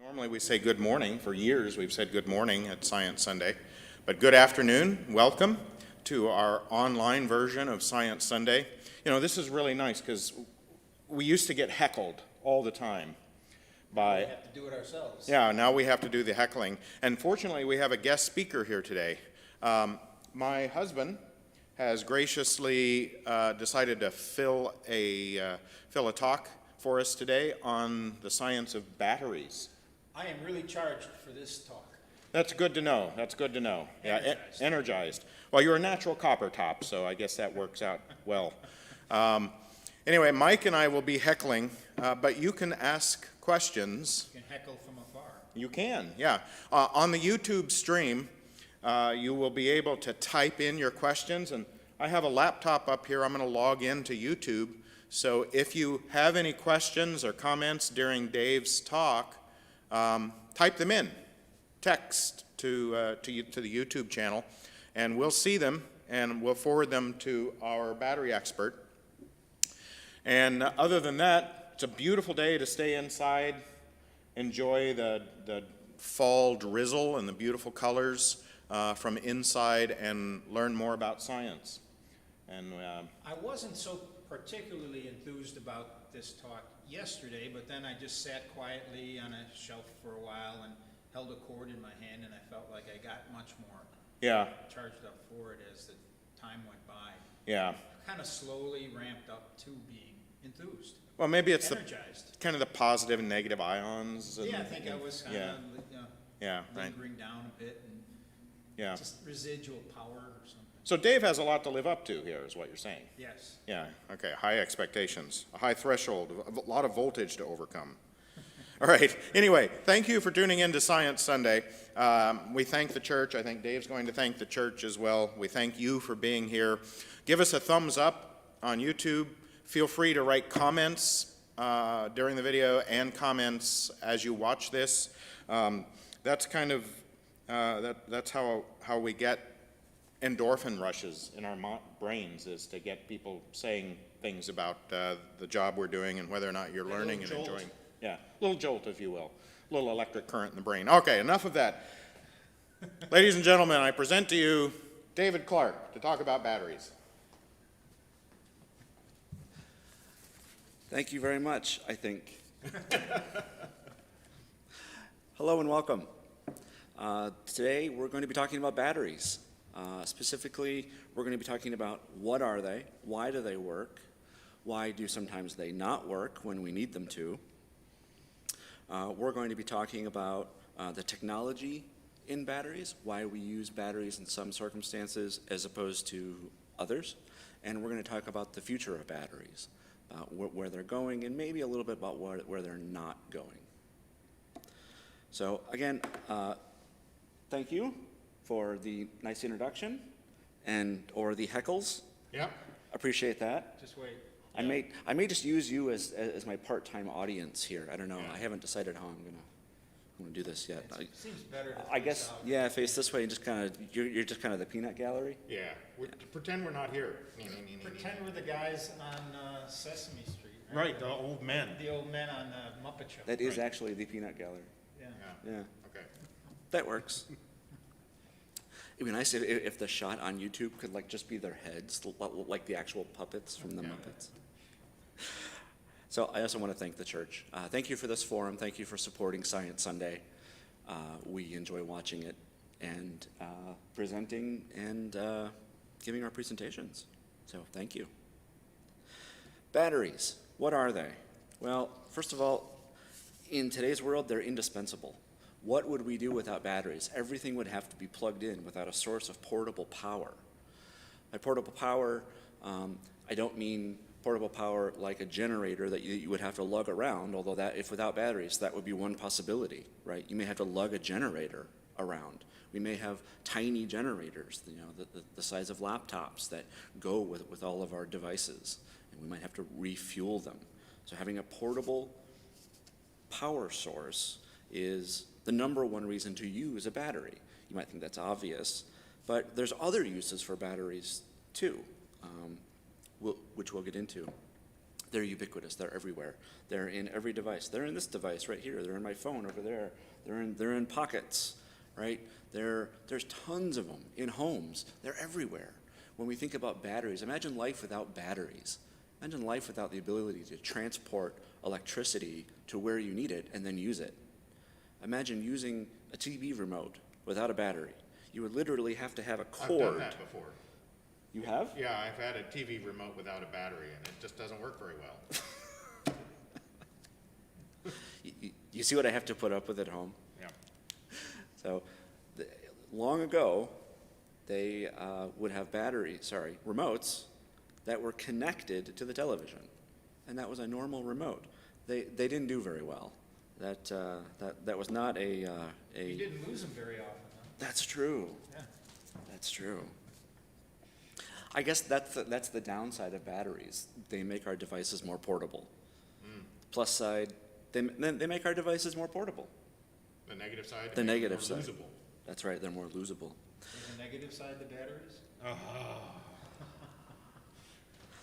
Normally we say good morning. For years we've said good morning at Science Sunday. But good afternoon. Welcome to our online version of Science Sunday. You know, this is really nice because we used to get heckled all the time by... We have to do it ourselves. Yeah, now we have to do the heckling. And fortunately we have a guest speaker here today. My husband has graciously decided to fill a talk for us today on the science of batteries. I am really charged for this talk. That's good to know. That's good to know. Energized. Yeah, energized. Well, you're a natural copper top, so I guess that works out well. Anyway, Mike and I will be heckling, but you can ask questions. You can heckle from afar. You can, yeah. On the YouTube stream, you will be able to type in your questions, and I have a laptop up here. I'm going to log into YouTube. So if you have any questions or comments during Dave's talk, type them in, text to the YouTube channel, and we'll see them and we'll forward them to our battery expert. And other than that, it's a beautiful day to stay inside, enjoy the fall drizzle and the beautiful colors from inside, and learn more about science. And I wasn't so particularly enthused about this talk yesterday, but then I just sat quietly on a shelf for a while and held a cord in my hand, and I felt like I got much more charged up for it as the time went by. Yeah. Kind of slowly ramped up to being enthused. Well, maybe it's energized. kind of the positive and negative ions. Yeah, I think I was kind of lingering down a bit, and just residual power or something. So Dave has a lot to live up to here, is what you're saying. Yes. Yeah, okay, high expectations, a high threshold, a lot of voltage to overcome. All right, anyway, thank you for tuning in to Science Sunday. We thank the church. I think Dave's going to thank the church as well. We thank you for being here. Give us a thumbs up on YouTube. Feel free to write comments during the video and comments as you watch this. That's kind of, that's how we get endorphin rushes in our brains, is to get people saying things about the job we're doing and whether or not you're learning and enjoying. Yeah, a little jolt, if you will. A little electric current in the brain. Okay, enough of that. Ladies and gentlemen, I present to you David Clark to talk about batteries. Thank you very much, I think. Hello and welcome. Today we're going to be talking about batteries. Specifically, we're going to be talking about what are they, why do they work, why do sometimes they not work when we need them to. We're going to be talking about the technology in batteries, why we use batteries in some circumstances as opposed to others, and we're going to talk about the future of batteries, where they're going, and maybe a little bit about where they're not going. So again, thank you for the nice introduction or the heckles. Yep. Appreciate that. Just wait. I may just use you as my part-time audience here. I don't know. Yeah. I haven't decided how I'm gonna do this yet. It seems better to I guess out. yeah. Face this way and just kind of you're just kind of the peanut gallery. Yeah, pretend we're not here. Pretend we're the guys on Sesame Street. Right, the old men. The old men on the Muppet Show. That is actually the peanut gallery. Yeah. Yeah, Okay. that works. It'd be nice if the shot on YouTube could just be their heads, like the actual puppets from the Muppets. So I also want to thank the church. Thank you for this forum. Thank you for supporting Science Sunday. We enjoy watching it and presenting and giving our presentations. So thank you. Batteries, what are they? Well, first of all, in today's world, they're indispensable. What would we do without batteries? Everything would have to be plugged in without a source of portable power. By portable power, I don't mean portable power like a generator that you would have to lug around, although if without batteries, that would be one possibility, right? You may have to lug a generator around. We may have tiny generators, the size of laptops that go with all of our devices, and we might have to refuel them. So having a portable power source is the number one reason to use a battery. You might think that's obvious, but there's other uses for batteries too, which we'll get into. They're ubiquitous. They're everywhere. They're in every device. They're in this device right here. They're in my phone over there. They're in pockets, right? There's tons of them in homes. They're everywhere. When we think about batteries, imagine life without batteries. Imagine life without the ability to transport electricity to where you need it and then use it. Imagine using a TV remote without a battery. You would literally have to have a cord. I've done that before. You have? Yeah, I've had a TV remote without a battery, and it just doesn't work very well. You see what I have to put up with at home? Yeah. So, long ago, they would have remotes that were connected to the television, and that was a normal remote. They didn't do very well. That was not a. You didn't lose them very often, huh? That's true. Yeah. That's true. I guess that's the downside of batteries. They make our devices more portable. Plus side, they make our devices more portable. The negative side? The negative side. Losable. That's right, they're more losable. Is the negative side the batteries?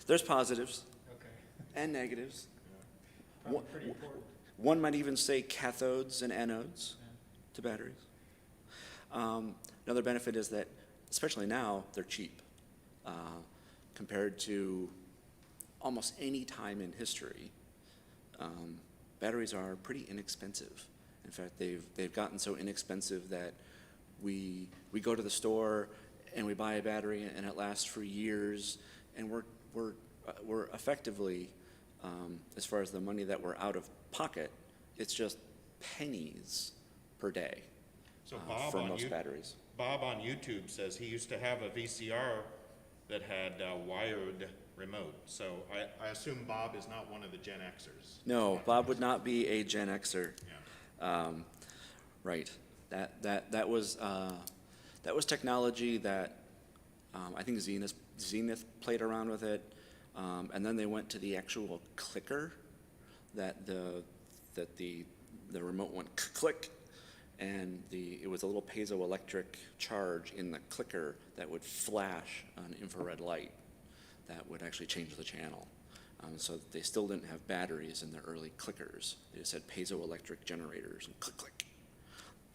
There's positives Okay. and negatives. Probably pretty important. One might even say cathodes and anodes to batteries. Another benefit is that, especially now, they're cheap. Compared to almost any time in history, batteries are pretty inexpensive. In fact, they've gotten so inexpensive that we go to the store and we buy a battery and it lasts for years, and we're effectively, as far as the money that we're out of pocket, it's just pennies per day So for most batteries. Bob on YouTube says he used to have a VCR that had a wired remote. So I assume Bob is not one of the Gen Xers. No, Bob would not be a Gen Xer. Yeah. Right. That was technology that I think Zenith played around with it, and then they went to the actual clicker that the remote went click, and it was a little piezoelectric charge in the clicker that would flash an infrared light that would actually change the channel. So they still didn't have batteries in their early clickers. They just had piezoelectric generators and click, click.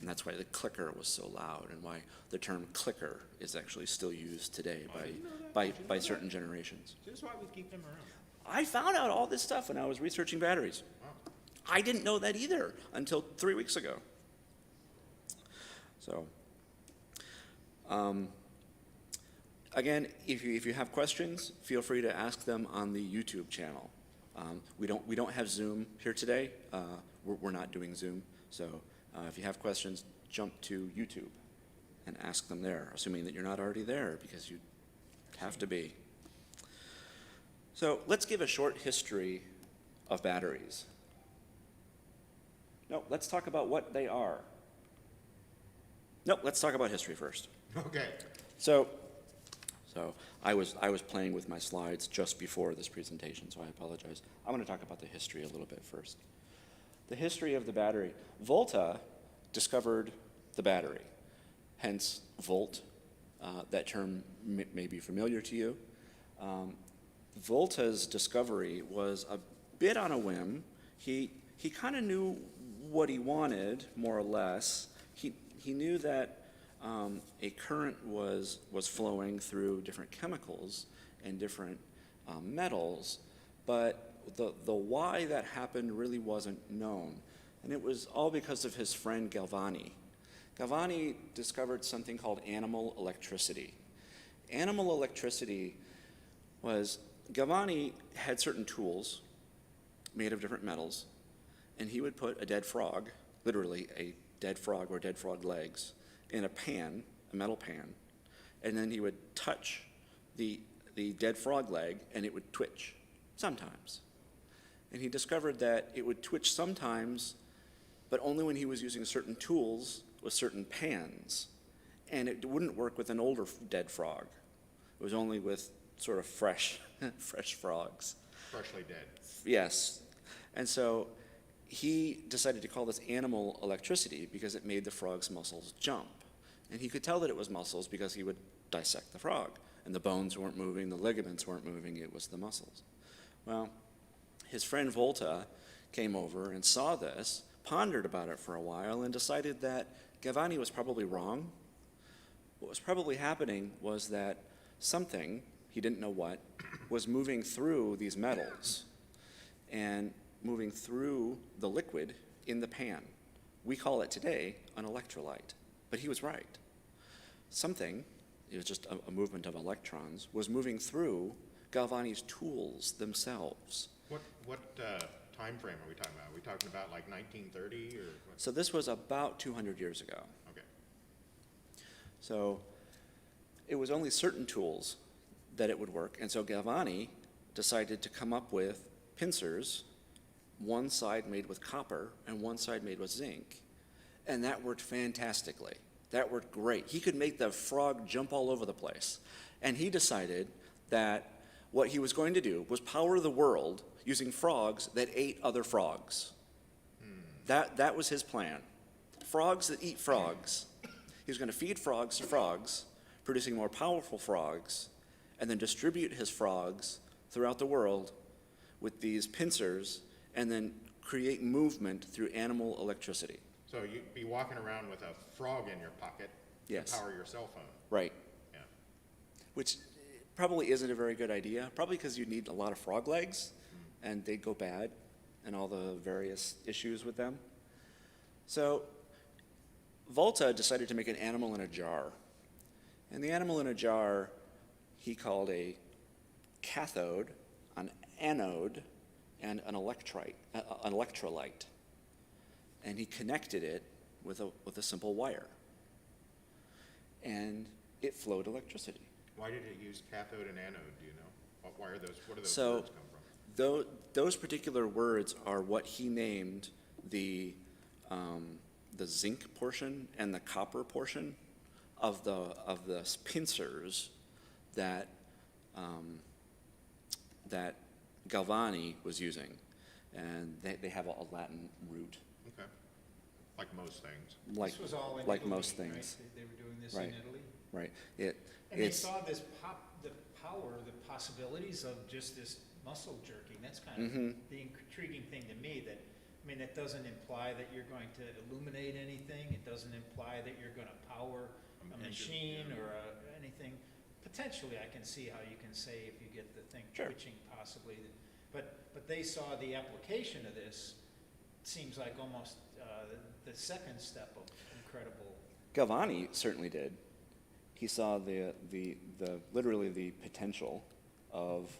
And that's why the clicker was so loud, and why the term clicker is actually still used today by certain generations. Just why we keep them around. I found out all this stuff when I was researching batteries. I didn't know that either until 3 weeks ago. So, again, if you have questions, feel free to ask them on the YouTube channel. We don't have Zoom here today. We're not doing Zoom. So if you have questions, jump to YouTube and ask them there, assuming that you're not already there, because you have to be. So let's give a short history of batteries. No, let's talk about what they are. No, let's talk about history first. Okay. So I was playing with my slides just before this presentation, so I apologize. I want to talk about the history a little bit first. The history of the battery. Volta discovered the battery, hence volt. That term may be familiar to you. Volta's discovery was a bit on a whim. He kind of knew what he wanted, more or less. He knew that a current was flowing through different chemicals and different metals, but the why that happened really wasn't known. And it was all because of his friend Galvani. Galvani discovered something called animal electricity. Animal electricity was, Galvani had certain tools made of different metals, and he would put a dead frog, literally a dead frog or dead frog legs, in a pan, a metal pan, and then he would touch the dead frog leg and it would twitch, sometimes. And he discovered that it would twitch sometimes, but only when he was using certain tools with certain pans. And it wouldn't work with an older dead frog. It was only with sort of fresh frogs. Freshly dead. Yes. And so he decided to call this animal electricity because it made the frog's muscles jump. And he could tell that it was muscles because he would dissect the frog. And the bones weren't moving, the ligaments weren't moving, it was the muscles. Well, his friend Volta came over and saw this, pondered about it for a while, and decided that Galvani was probably wrong. What was probably happening was that something, he didn't know what, was moving through these metals and moving through the liquid in the pan. We call it today an electrolyte, but he was right. Something, it was just a movement of electrons, was moving through Galvani's tools themselves. What time frame are we talking about? Are we talking about like 1930 or what? So this was about 200 years ago. Okay. So it was only certain tools that it would work, and so Galvani decided to come up with pincers, one side made with copper and one side made with zinc, and that worked fantastically. That worked great. He could make the frog jump all over the place, and he decided that what he was going to do was power the world using frogs that ate other frogs. That was his plan. Frogs that eat frogs. He was going to feed frogs to frogs, producing more powerful frogs, and then distribute his frogs throughout the world with these pincers, and then create movement through animal electricity. So you'd be walking around with a frog in your pocket Yes. to power your cell phone. Right. Yeah. Which probably isn't a very good idea, probably because you need a lot of frog legs, and they'd go bad, and all the various issues with them. So Volta decided to make an animal in a jar. And the animal in a jar he called a cathode, an anode, and an electrolyte. And he connected it with a simple wire. And it flowed electricity. Why did it use cathode and anode, do you know? Why are those, what do those So words come from? those particular words are what he named the zinc portion and the copper portion of the pincers that that Galvani was using, and they have a Latin root, Okay. Like most things. like This was all in like Italy, most right? things, They were doing this Right. in Italy? right? And they It's saw the power, the possibilities of just this muscle jerking. That's kind of the intriguing thing to me. That, I mean, that doesn't imply that you're going to illuminate anything. It doesn't imply that you're going to power a machine or anything. Potentially, I can see how you can say if you get the thing Sure. twitching, possibly. But they saw the application of this. Seems like almost the second step of incredible. Galvani certainly did. He saw literally the potential of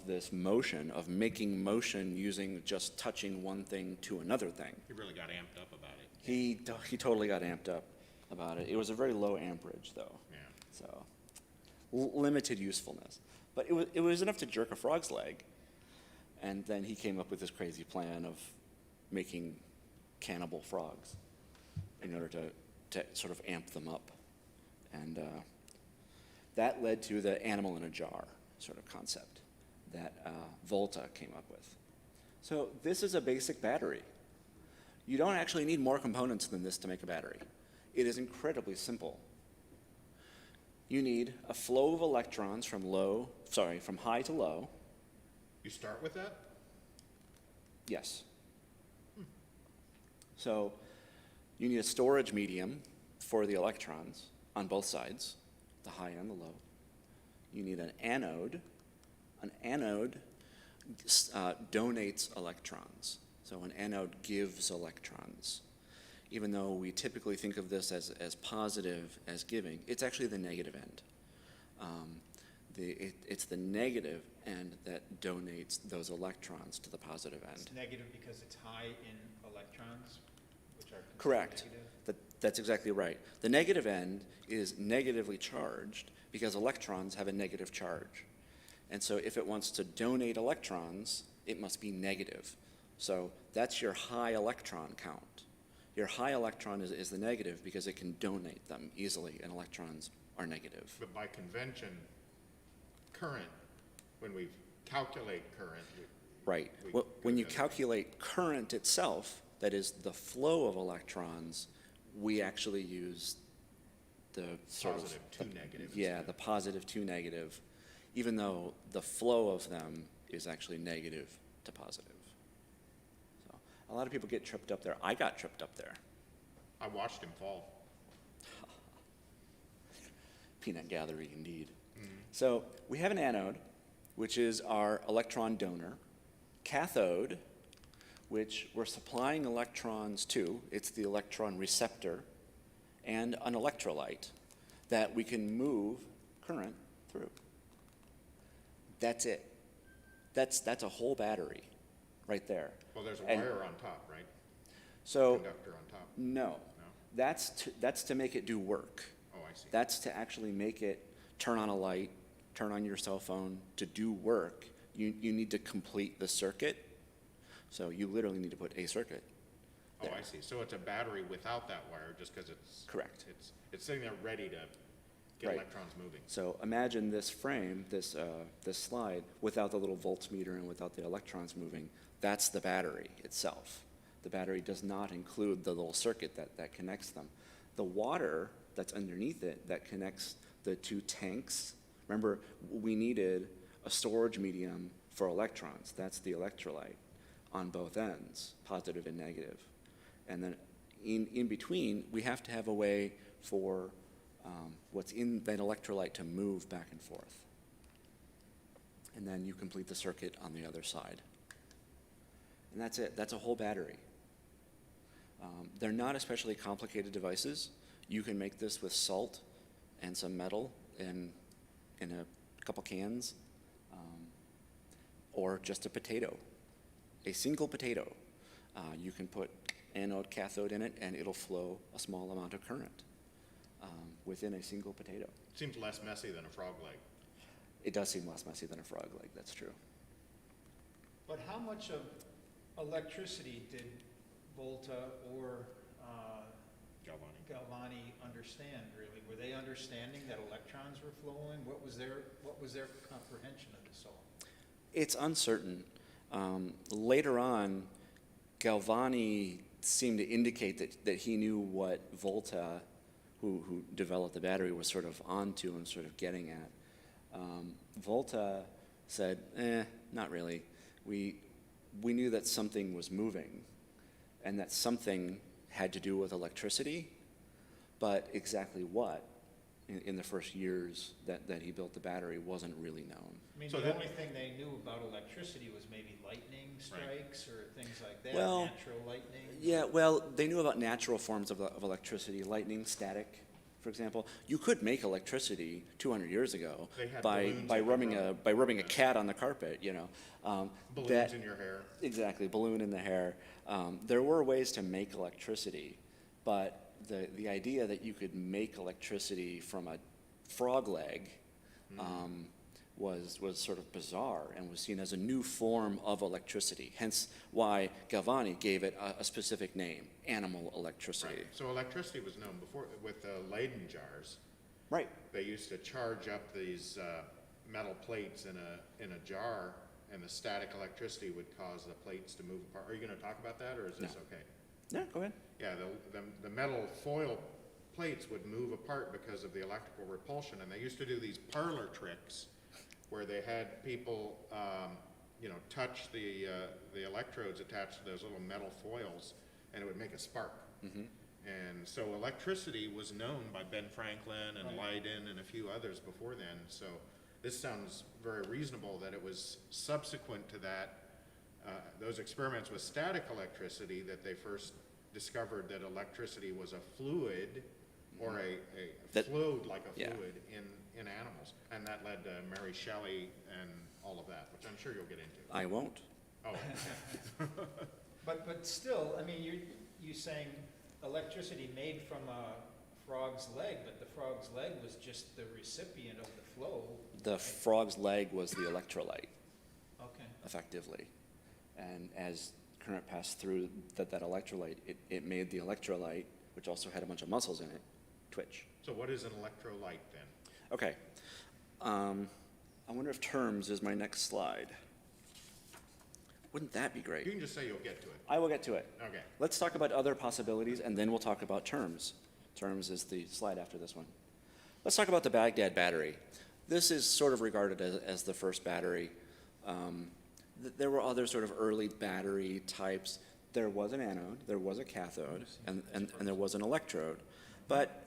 this motion, of making motion using just touching one thing to another thing. He really got amped up about it. He totally got amped up about it. It was a very low amperage though, Yeah. so limited usefulness. But it was enough to jerk a frog's leg, and then he came up with this crazy plan of making cannibal frogs in order to sort of amp them up. And that led to the animal in a jar sort of concept that Volta came up with. So this is a basic battery. You don't actually need more components than this to make a battery. It is incredibly simple. You need a flow of electrons from high to low. You start with that? Yes. So you need a storage medium for the electrons on both sides, the high and the low. You need an anode. An anode donates electrons. So an anode gives electrons. Even though we typically think of this as positive, as giving, it's actually the negative end. It's the negative end that donates those electrons to the positive end. It's negative because it's high in electrons, which are considered Correct. negative. That's exactly right. The negative end is negatively charged because electrons have a negative charge. And so if it wants to donate electrons, it must be negative. So that's your high electron count. Your high electron is the negative because it can donate them easily, and electrons are negative. But by convention, current, when we calculate current, Right. we Well, when go you to- calculate current itself, that is the flow of electrons, we actually use the sort Positive of to negative Yeah, instead. the positive to negative, even though the flow of them is actually negative to positive. So a lot of people get tripped up there. I got tripped up there. I watched him fall. Peanut gallery indeed. So we have an anode, which is our electron donor. Cathode, which we're supplying electrons to. It's the electron receptor. And an electrolyte that we can move current through. That's it. That's a whole battery right there. Well, there's a And wire on top, right? So Conductor on top. no, No? that's to make it do work. Oh, I see. That's to actually make it turn on a light, turn on your cell phone. To do work, you need to complete the circuit. So you literally need to put a circuit. Oh, there. I see. So it's a battery without that wire, just because it's... Correct. It's sitting there ready to get Right. electrons moving. So imagine this frame, this slide, without the little voltmeter and without the electrons moving. That's the battery itself. The battery does not include the little circuit that connects them. The water that's underneath it that connects the two tanks, remember, we needed a storage medium for electrons. That's the electrolyte on both ends, positive and negative. And then in between, we have to have a way for what's in that electrolyte to move back and forth. And then you complete the circuit on the other side. And that's it. That's a whole battery. They're not especially complicated devices. You can make this with salt and some metal in a couple cans, or just a potato, a single potato. You can put anode, cathode in it, and it'll flow a small amount of current within a single potato. Seems less messy than a frog leg. It does seem less messy than a frog leg, that's true. But how much of electricity did Volta or Galvani understand, really? Were they understanding that electrons were flowing? What was their comprehension of this all? It's uncertain. Later on, Galvani seemed to indicate that he knew what Volta, who developed the battery, was sort of onto and sort of getting at. Volta said, not really. We knew that something was moving, and that something had to do with electricity, but exactly what in the first years that he built the battery wasn't really known. I mean, So the that- only thing they knew about electricity was maybe lightning strikes or things like that, Well, natural lightning. Yeah, well, they knew about natural forms of electricity, lightning, static, for example. You could make electricity 200 years ago They had by balloons that rubbing a cat on the carpet, you know. Balloons in your hair. Exactly, balloon in the hair. There were ways to make electricity, but the idea that you could make electricity from a frog leg was sort of bizarre and was seen as a new form of electricity, hence why Galvani gave it a specific name, animal electricity. Right. So electricity was known before with the Leyden jars. Right. They used to charge up these metal plates in a jar, and the static electricity would cause the plates to move apart. Are you going to talk about that, or is this No. okay? Yeah, go ahead. Yeah, the metal foil plates would move apart because of the electrical repulsion, and they used to do these parlor tricks where they had people, touch the electrodes attached to those little metal foils, and it would make a spark. And so electricity was known by Ben Franklin and Leyden and a few others before then. So this sounds very reasonable that it was subsequent to that, those experiments with static electricity, that they first discovered that electricity was a fluid, or a flowed like a yeah. fluid in animals. And that led to Mary Shelley and all of that, which I'm sure you'll get into. I won't. Oh, But still, I mean, you're saying electricity made from a frog's leg, but the frog's leg was just the recipient of the flow. The frog's leg was the electrolyte, Okay. effectively. And as current passed through that electrolyte, it made the electrolyte, which also had a bunch of muscles in it, twitch. so what is an electrolyte then? Okay. I wonder if terms is my next slide. Wouldn't that be You great? can just say you'll get to it. I will get to it. Okay. Let's talk about other possibilities, and then we'll talk about terms. Terms is the slide after this one. Let's talk about the Baghdad battery. This is sort of regarded as the first battery. There were other sort of early battery types. There was an anode, there was a cathode, and there was an electrode. But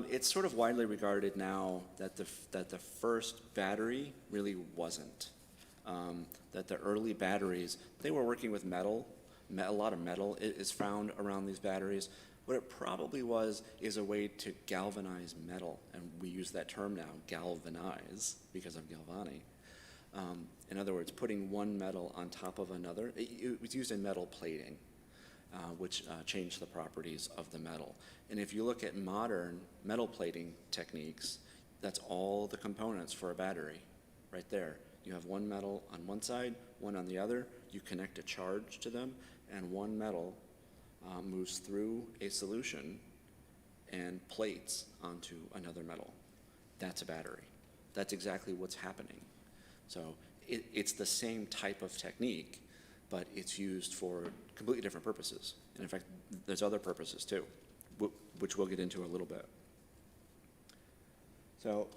it's sort of widely regarded now that the first battery really wasn't. That the early batteries, they were working with metal. A lot of metal is found around these batteries. What it probably was is a way to galvanize metal, and we use that term now, galvanize, because of Galvani. In other words, putting one metal on top of another. It was used in metal plating, which changed the properties of the metal. And if you look at modern metal plating techniques, that's all the components for a battery, right there. You have one metal on one side, one on the other. You connect a charge to them, and one metal moves through a solution and plates onto another metal. That's a battery. That's exactly what's happening. So it's the same type of technique, but it's used for completely different purposes. And in fact, there's other purposes too, which we'll get into a little bit. So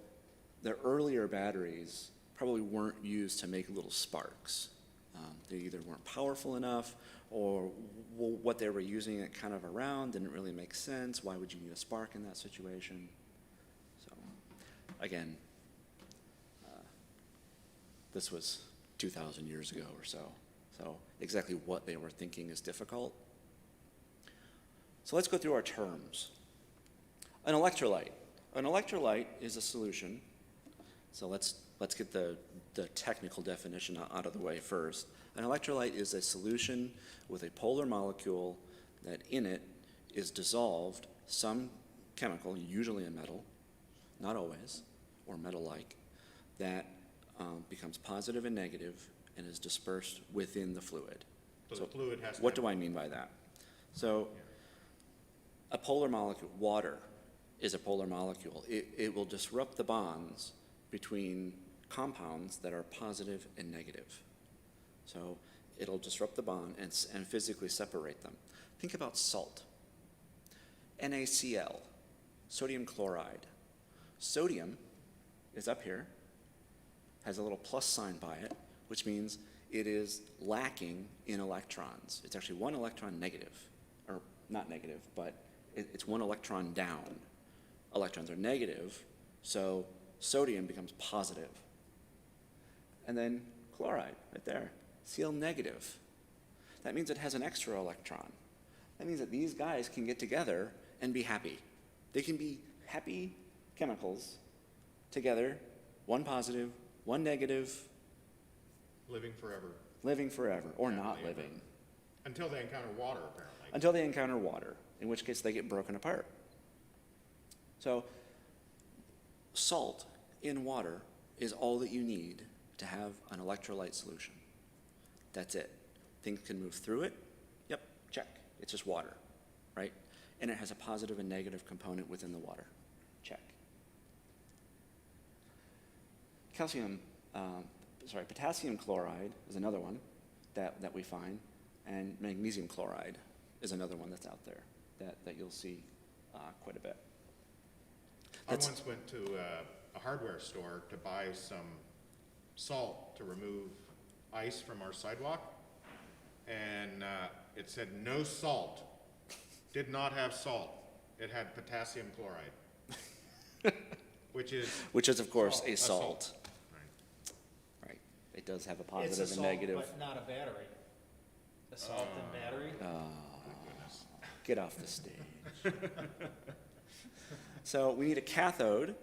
the earlier batteries probably weren't used to make little sparks. They either weren't powerful enough, or what they were using it kind of around didn't really make sense. Why would you need a spark in that situation? So again, this was 2,000 years ago or so. So exactly what they were thinking is difficult. So let's go through our terms. An electrolyte. An electrolyte is a solution. So let's get the technical definition out of the way first. An electrolyte is a solution with a polar molecule that in it is dissolved some chemical, usually a metal, not always, or metal-like, that becomes positive and negative and is dispersed within the fluid. So the fluid has to What do I mean by that? So a polar molecule, water is a polar molecule. It will disrupt the bonds between compounds that are positive and negative. So it'll disrupt the bond and physically separate them. Think about salt. NaCl, sodium chloride. Sodium is up here, has a little plus sign by it, which means it is lacking in electrons. It's actually one electron negative, or not negative, but it's one electron down. Electrons are negative, so sodium becomes positive. And then chloride, right there, Cl negative. That means it has an extra electron. That means that these guys can get together and be happy. They can be happy chemicals together, one positive, one negative, living forever. living forever, or not Happily living. Until they encounter water, apparently. Until they encounter water, in which case they get broken apart. So salt in water is all that you need to have an electrolyte solution. That's it. Things can move through it. Yep, check. It's just water, right? And it has a positive and negative component within the water. Check. Potassium chloride is another one that we find, and magnesium chloride is another one that's out there that you'll see quite a bit. I once went to a hardware store to buy some salt to remove ice from our sidewalk, and it said no salt. Did not have salt. It had potassium chloride, which is of course salt, a salt. Right. Right. It does have a It's a positive and salt, negative. but not a battery. A salt and battery? Goodness. Get off the stage. So we need a cathode.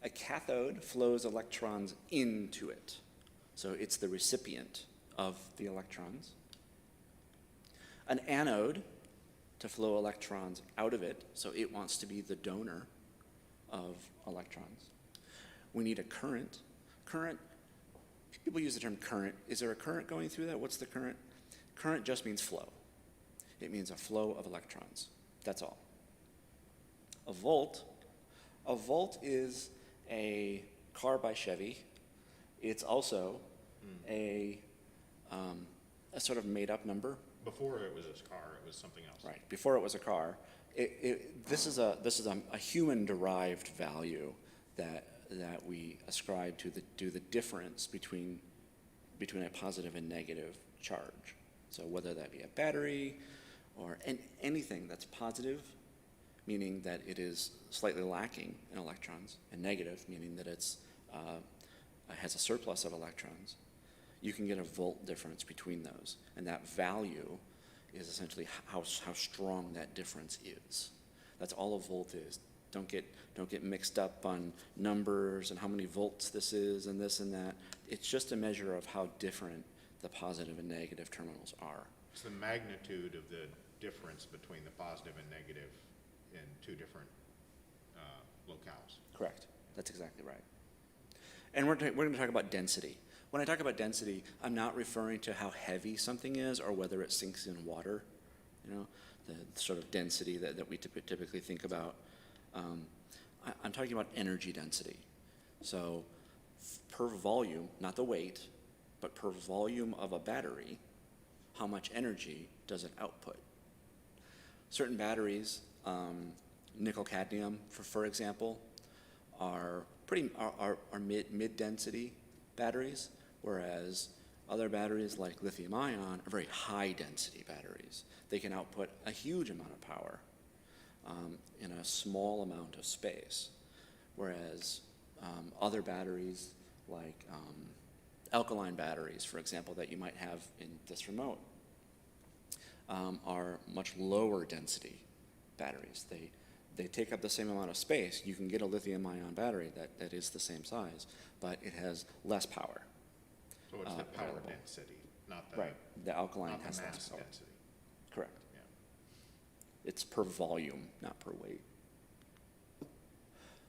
A cathode flows electrons into it. So it's the recipient of the electrons. An anode to flow electrons out of it, so it wants to be the donor of electrons. We need a current. Current, people use the term current. Is there a current going through that? What's the current? Current just means flow. It means a flow of electrons. That's all. A volt is a car by Chevy. It's also a sort of made up number. Before it was a car, it was something else. Right. Before it was a car. This is a human derived value that we ascribe to the difference between between a positive and negative charge. So whether that be a battery or anything that's positive, meaning that it is slightly lacking in electrons, and negative, meaning that it's has a surplus of electrons, you can get a volt difference between those. And that value is essentially how strong that difference is. That's all a volt is. Don't get mixed up on numbers and how many volts this is and this and that. It's just a measure of how different the positive and negative terminals are. It's the magnitude of the difference between the positive and negative in two different locales. Correct. That's exactly right. And we're going to talk about density. When I talk about density, I'm not referring to how heavy something is or whether it sinks in water, the sort of density that we typically think about. I'm talking about energy density. So per volume, not the weight, but per volume of a battery, how much energy does it output? Certain batteries, nickel cadmium, for example, are mid density batteries, whereas other batteries like lithium ion are very high density batteries. They can output a huge amount of power in a small amount of space, whereas other batteries like alkaline batteries, for example, that you might have in this remote, are much lower density batteries. They take up the same amount of space. You can get a lithium ion battery that is the same size, but it has less power. So it's the power available. Density, not The alkaline not has the less mass power. density. Correct. Yeah. It's per volume, not per weight.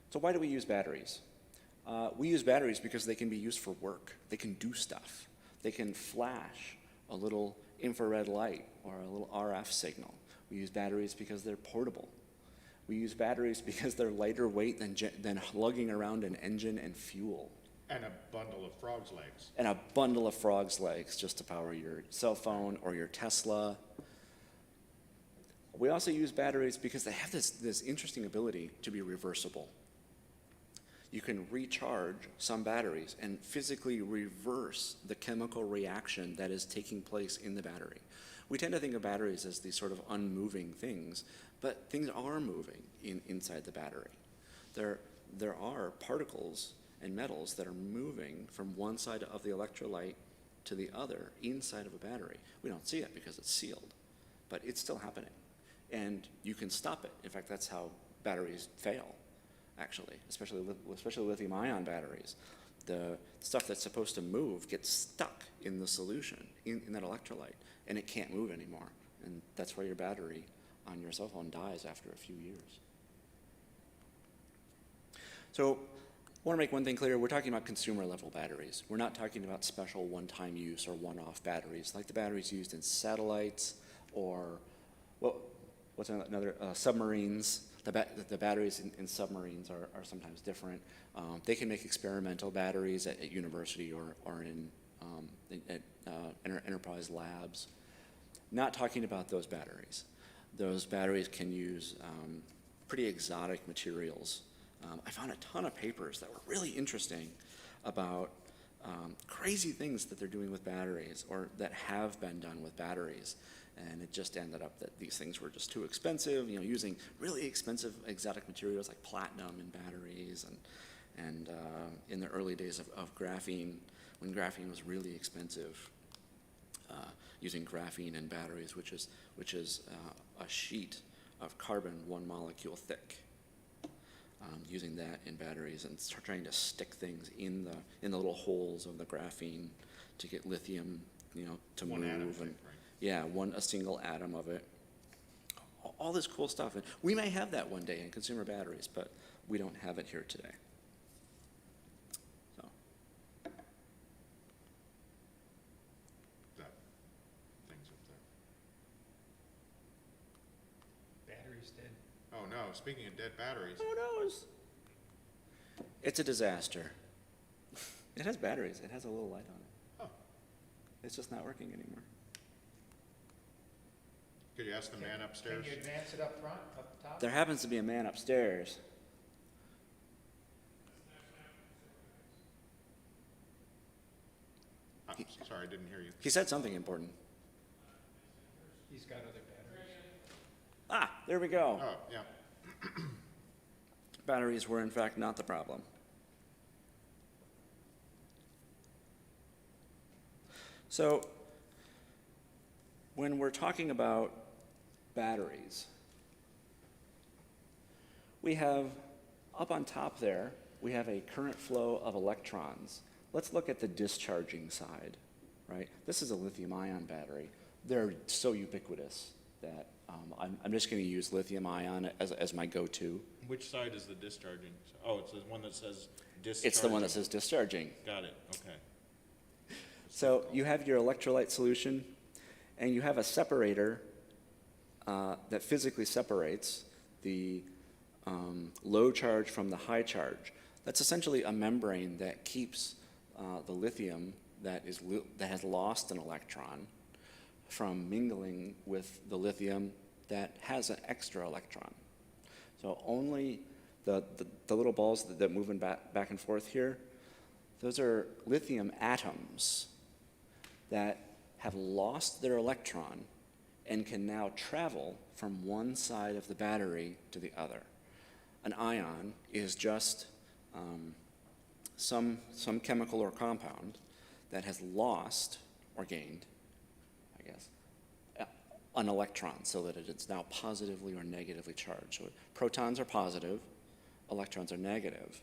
So why do we use batteries? We use batteries because they can be used for work. They can do stuff. They can flash a little infrared light or a little RF signal. We use batteries because they're portable. We use batteries because they're lighter weight than lugging around an engine and fuel. And a bundle of frog's legs. And a bundle of frog's legs just to power your cell phone or your Tesla. We also use batteries because they have this interesting ability to be reversible. You can recharge some batteries and physically reverse the chemical reaction that is taking place in the battery. We tend to think of batteries as these sort of unmoving things, but things are moving inside the battery. There are particles and metals that are moving from one side of the electrolyte to the other inside of a battery. We don't see it because it's sealed, but it's still happening. And you can stop it. In fact, that's how batteries fail, actually, especially lithium-ion batteries. The stuff that's supposed to move gets stuck in the solution, in that electrolyte, and it can't move anymore. And that's why your battery on your cell phone dies after a few years. So I want to make one thing clear. We're talking about consumer-level batteries. We're not talking about special one-time use or one-off batteries, like the batteries used in satellites or, what's another, submarines. The batteries in submarines are sometimes different. They can make experimental batteries at university or at enterprise labs. Not talking about those batteries. Those batteries can use pretty exotic materials. I found a ton of papers that were really interesting about crazy things that they're doing with batteries or that have been done with batteries. And it just ended up that these things were just too expensive, using really expensive exotic materials like platinum in batteries and in the early days of graphene, when graphene was really expensive, using graphene in batteries, which is a sheet of carbon 1 molecule thick. Using that in batteries and trying to stick things in the little holes of the graphene to get lithium, to One move. atom And thing, right? yeah, a single atom of it. All this cool stuff, and we may have that one day in consumer batteries, but we don't have it here today. So That thing's up there. Battery's dead. Oh no, speaking of dead batteries, who knows? It's a disaster. It has batteries. It has a little light on it. oh, It's just not working anymore. could you ask the man upstairs? Can you advance it up front, up top? There happens to be a man upstairs. Sorry, I didn't hear you. He said something important. He's got other batteries. Ah, there we go. Oh, yeah. Batteries were in fact not the problem. So when we're talking about batteries, we have up on top there, we have a current flow of electrons. Let's look at the discharging side, right? This is a lithium-ion battery. They're so ubiquitous that I'm just going to use lithium-ion as my go-to. Which side is the discharging? Oh, it's the one that says discharging. It's the one that says discharging. Got it, okay. So you have your electrolyte solution, and you have a separator that physically separates the low charge from the high charge. That's essentially a membrane that keeps the lithium that has lost an electron from mingling with the lithium that has an extra electron. So only the little balls that move back and forth here, those are lithium atoms that have lost their electron and can now travel from one side of the battery to the other. An ion is just some chemical or compound that has lost or gained, I guess, an electron so that it is now positively or negatively charged. So protons are positive, electrons are negative.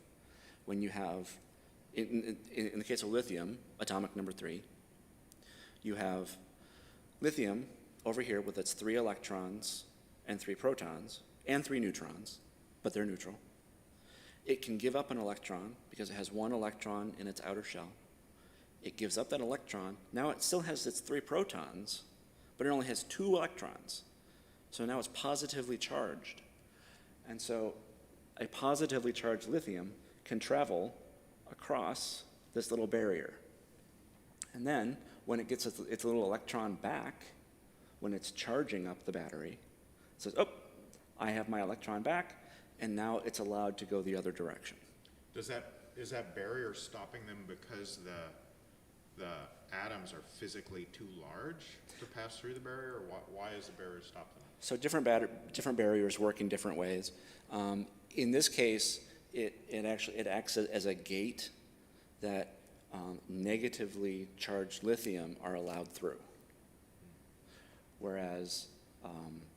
When you have, in the case of lithium, atomic number 3, you have lithium over here with its 3 electrons and 3 protons and 3 neutrons, but they're neutral. It can give up an electron because it has 1 electron in its outer shell. It gives up that electron. Now it still has its 3 protons, but it only has 2 electrons. So now it's positively charged. And so a positively charged lithium can travel across this little barrier. And then when it gets its little electron back, when it's charging up the battery, it says, oh, I have my electron back, and now it's allowed to go the other direction. Is that barrier stopping them because the atoms are physically too large to pass through the barrier, or why is the barrier stopping them? So different barriers work in different ways. In this case, it acts as a gate that negatively charged lithium are allowed through. Whereas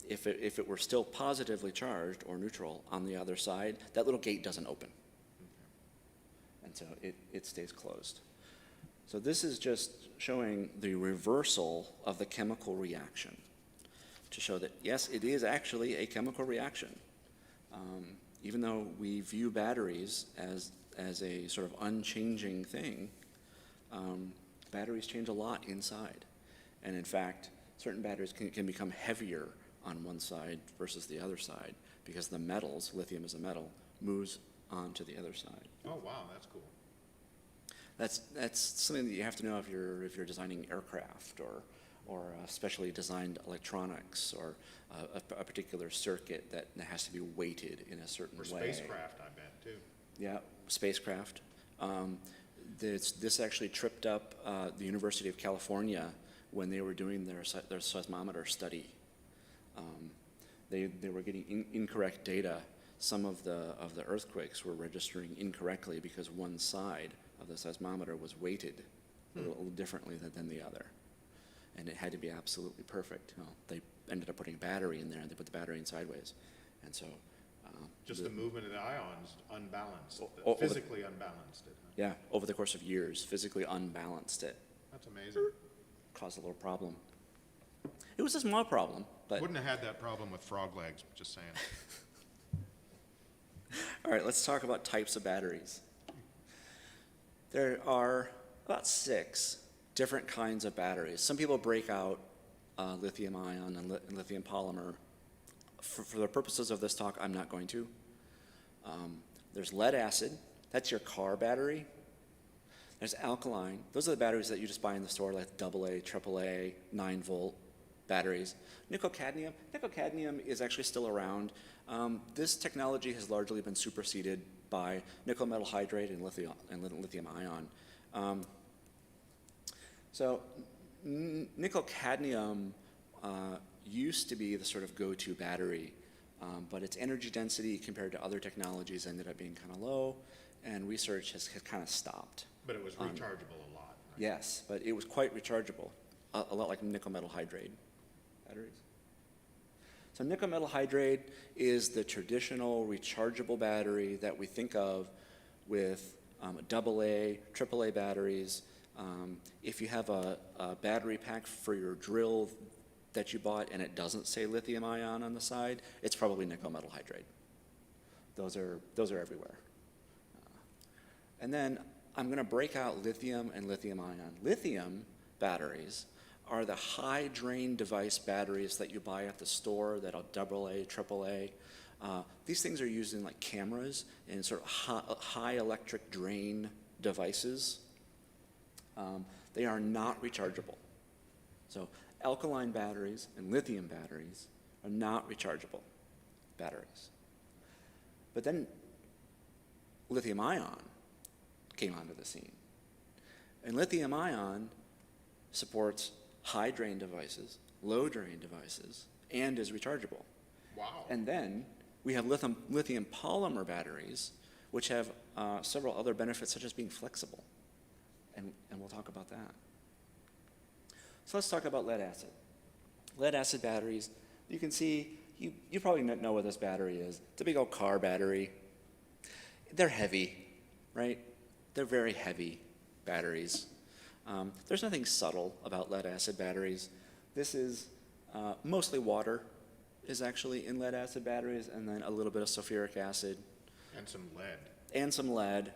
if it were still positively charged or neutral on the other side, that little gate doesn't open. And so it stays closed. So this is just showing the reversal of the chemical reaction to show that, yes, it is actually a chemical reaction. Even though we view batteries as a sort of unchanging thing, batteries change a lot inside. And in fact, certain batteries can become heavier on one side versus the other side because the metals, lithium is a metal, moves on to the other side. Oh, wow, that's cool. That's something that you have to know if you're designing aircraft or specially designed electronics or a particular circuit that has to be weighted in a certain For way. spacecraft, I bet, too. Yeah, spacecraft. This actually tripped up the University of California when they were doing their seismometer study. They were getting incorrect data. Some of the earthquakes were registering incorrectly because one side of the seismometer was weighted a little differently than the other. And it had to be absolutely perfect. Well, they ended up putting a battery in there, and they put the battery in sideways. And so... Just the movement of the ions unbalanced, physically unbalanced it. Huh? Yeah, over the course of years, physically unbalanced it. That's amazing. Caused a little problem. It was a small problem, but... Wouldn't have had that problem with frog legs, just saying. All right, let's talk about types of batteries. There are about 6 different kinds of batteries. Some people break out lithium ion and lithium polymer. For the purposes of this talk, I'm not going to. There's lead acid. That's your car battery. There's alkaline. Those are the batteries that you just buy in the store, like AA, AAA, 9-volt batteries. Nickel cadmium. Nickel cadmium is actually still around. This technology has largely been superseded by nickel metal hydrate and lithium ion. So nickel cadmium used to be the sort of go-to battery, but its energy density compared to other technologies ended up being kind of low, and research has kind of stopped. But it was rechargeable a lot. Right? Yes, but it was quite rechargeable, a lot like nickel metal hydride batteries. So nickel metal hydride is the traditional rechargeable battery that we think of with AA, AAA batteries. If you have a battery pack for your drill that you bought and it doesn't say lithium ion on the side, it's probably nickel metal hydride. Those are everywhere. And then I'm going to break out lithium and lithium ion. Lithium batteries are the high drain device batteries that you buy at the store that are AA, AAA. These things are used in like cameras and sort of high electric drain devices. They are not rechargeable. So alkaline batteries and lithium batteries are not rechargeable batteries. But then lithium ion came onto the scene. And lithium ion supports high drain devices, low drain devices, and is rechargeable. Wow. And then we have lithium polymer batteries, which have several other benefits, such as being flexible. And we'll talk about that. So let's talk about lead acid. Lead acid batteries, you can see, you probably know what this battery is. It's a big old car battery. They're heavy, right? They're very heavy batteries. There's nothing subtle about lead acid batteries. This is mostly water is actually in lead acid batteries, and then a little bit of sulfuric acid. And some lead. And some lead.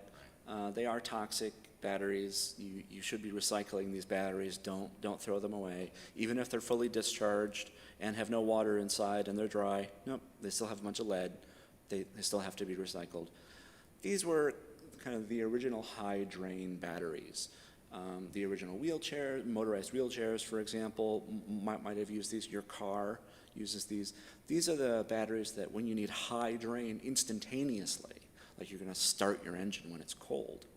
They are toxic batteries. You should be recycling these batteries. Don't throw them away. Even if they're fully discharged and have no water inside and they're dry, nope, they still have a bunch of lead. They still have to be recycled. These were kind of the original high drain batteries. The original motorized wheelchairs, for example, might have used these. Your car uses these. These are the batteries that when you need high drain instantaneously, like you're going to start your engine when it's cold,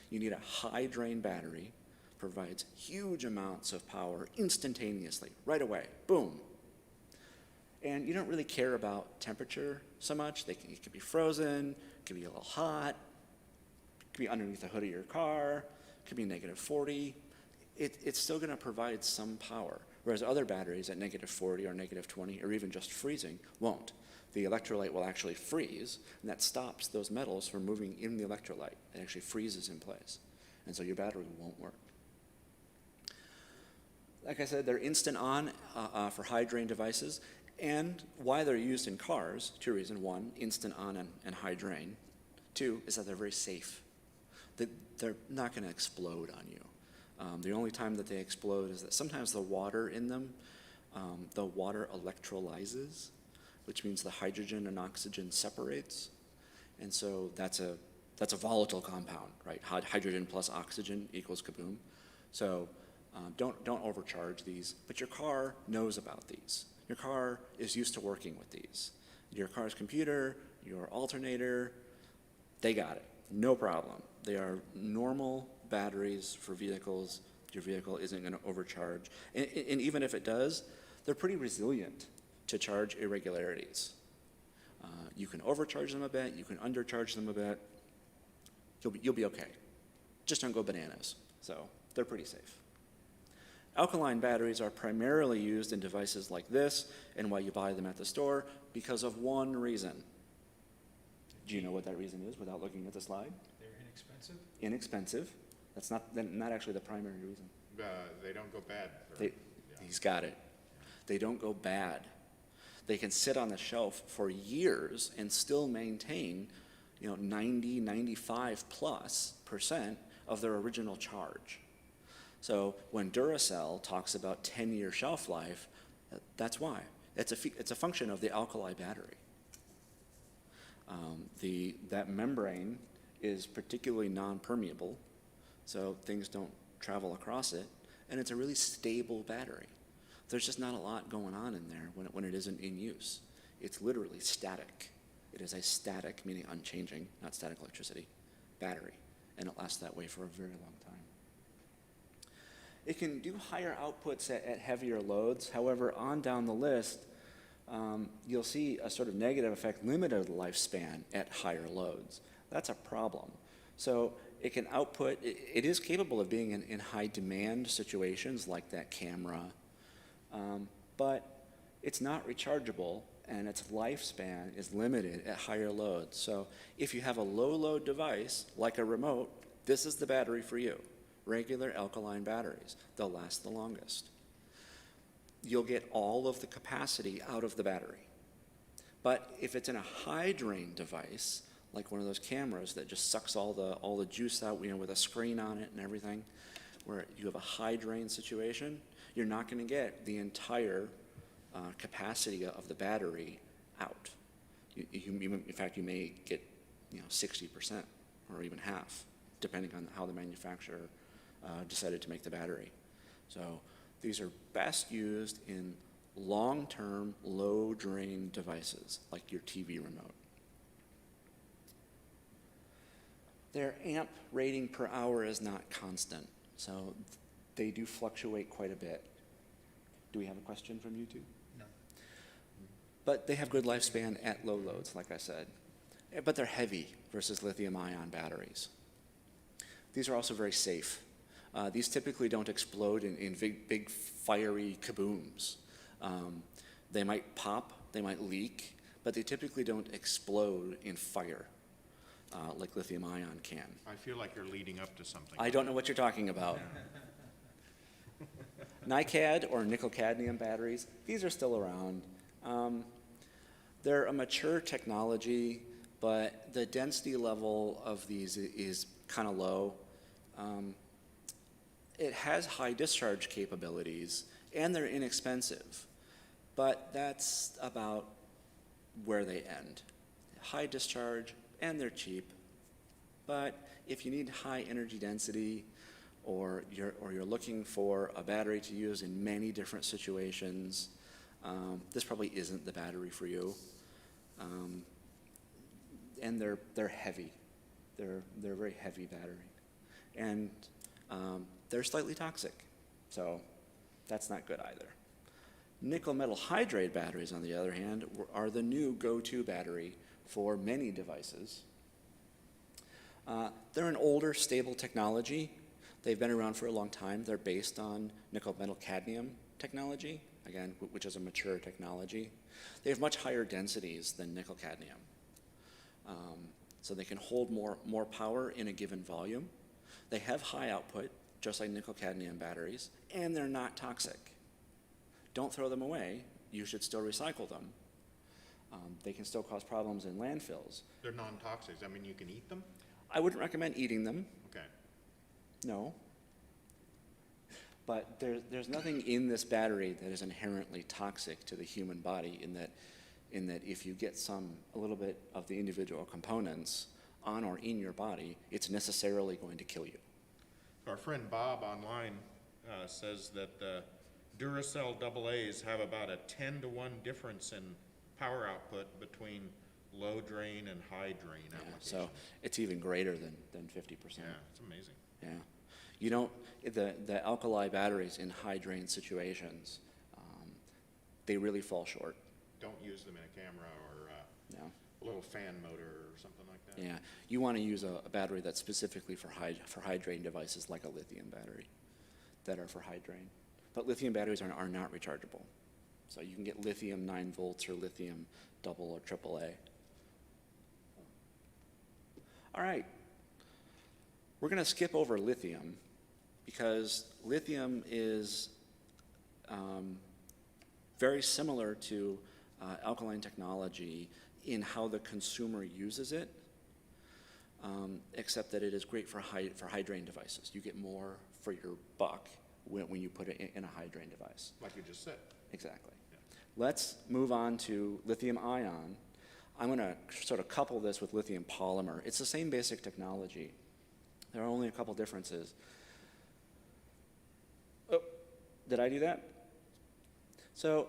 you need a high drain battery, provides huge amounts of power instantaneously, right away, boom. And you don't really care about temperature so much. It can be frozen, it can be a little hot, it can be underneath the hood of your car, it could be -40. It's still going to provide some power, whereas other batteries at -40 or -20 or even just freezing won't. The electrolyte will actually freeze, and that stops those metals from moving in the electrolyte. It actually freezes in place, and so your battery won't work. Like I said, they're instant on for high drain devices, and why they're used in cars, two reasons. One, instant on and high drain. Two, is that they're very safe. They're not going to explode on you. The only time that they explode is that sometimes the water in them, the water electrolyzes, which means the hydrogen and oxygen separates, and so that's a volatile compound, right? Hydrogen plus oxygen equals kaboom. So don't overcharge these, but your car knows about these. Your car is used to working with these. Your car's computer, your alternator, they got it, no problem. They are normal batteries for vehicles. Your vehicle isn't going to overcharge. And even if it does, they're pretty resilient to charge irregularities. You can overcharge them a bit, you can undercharge them a bit. You'll be okay. Just don't go bananas. So they're pretty safe. Alkaline batteries are primarily used in devices like this and why you buy them at the store because of one reason. Do you know what that reason is without looking at the slide? They're inexpensive? Inexpensive. That's not actually the primary reason. They don't go bad. He's got it. They don't go bad. They can sit on the shelf for years and still maintain, 90, 95+% of their original charge. So when Duracell talks about 10-year shelf life, that's why. It's a function of the alkali battery. That membrane is particularly non-permeable, so things don't travel across it, and it's a really stable battery. There's just not a lot going on in there when it isn't in use. It's literally static. It is a static, meaning unchanging, not static electricity, battery, and it lasts that way for a very long time. It can do higher outputs at heavier loads. However, on down the list, you'll see a sort of negative effect, limited lifespan at higher loads. That's a problem. So it can output, it is capable of being in high demand situations like that camera, but it's not rechargeable and its lifespan is limited at higher loads. So if you have a low load device like a remote, this is the battery for you. Regular alkaline batteries, they'll last the longest. You'll get all of the capacity out of the battery. But if it's in a high drain device, like one of those cameras that just sucks all the juice out, with a screen on it and everything, where you have a high drain situation, you're not going to get the entire capacity of the battery out. In fact, you may get 60% or even half, depending on how the manufacturer decided to make the battery. So these are best used in long-term, low-drain devices, like your TV remote. Their amp rating per hour is not constant, so they do fluctuate quite a bit. Do we have a question from you two? No. But they have good lifespan at low loads, like I said. But they're heavy versus lithium-ion batteries. These are also very safe. These typically don't explode in big fiery kabooms. They might pop, they might leak, but they typically don't explode in fire like lithium-ion can. I feel like you're leading up to something. I don't know what you're talking about. NiCad or nickel-cadmium batteries, these are still around. They're a mature technology, but the density level of these is kind of low. It has high discharge capabilities, and they're inexpensive, but that's about where they end. High discharge, and they're cheap, but if you need high energy density, or you're looking for a battery to use in many different situations, this probably isn't the battery for you. And they're heavy. They're a very heavy battery, and they're slightly toxic, so that's not good either. Nickel metal hydride batteries, on the other hand, are the new go-to battery for many devices. They're an older, stable technology. They've been around for a long time. They're based on nickel metal cadmium technology, again, which is a mature technology. They have much higher densities than nickel cadmium. So they can hold more power in a given volume. They have high output, just like nickel cadmium batteries, and they're not toxic. Don't throw them away. You should still recycle them. They can still cause problems in landfills. They're non-toxic. I mean, you can eat them? I wouldn't recommend eating them, Okay. no. But there's nothing in this battery that is inherently toxic to the human body in that if you get a little bit of the individual components on or in your body, it's necessarily going to kill you. Our friend Bob online says that the Duracell AA's have about a 10-to-1 difference in power output between low drain and high drain applications. So it's even greater than 50%. Yeah, it's amazing. Yeah. You don't, the alkali batteries in high drain situations, they really fall short. Don't use them in a camera or No. a little fan motor or something like that. Yeah. You want to use a battery that's specifically for high drain devices like a lithium battery that are for high drain. But lithium batteries are not rechargeable. So you can get lithium 9 volts or lithium double or triple A. All right. We're going to skip over lithium because lithium is very similar to alkaline technology in how the consumer uses it, except that it is great for high drain devices. You get more for your buck when you put it in a high drain device. Like you just said. Exactly. Let's move on to lithium ion. I'm going to sort of couple this with lithium polymer. It's the same basic technology. There are only a couple differences. Oh, did I do that? So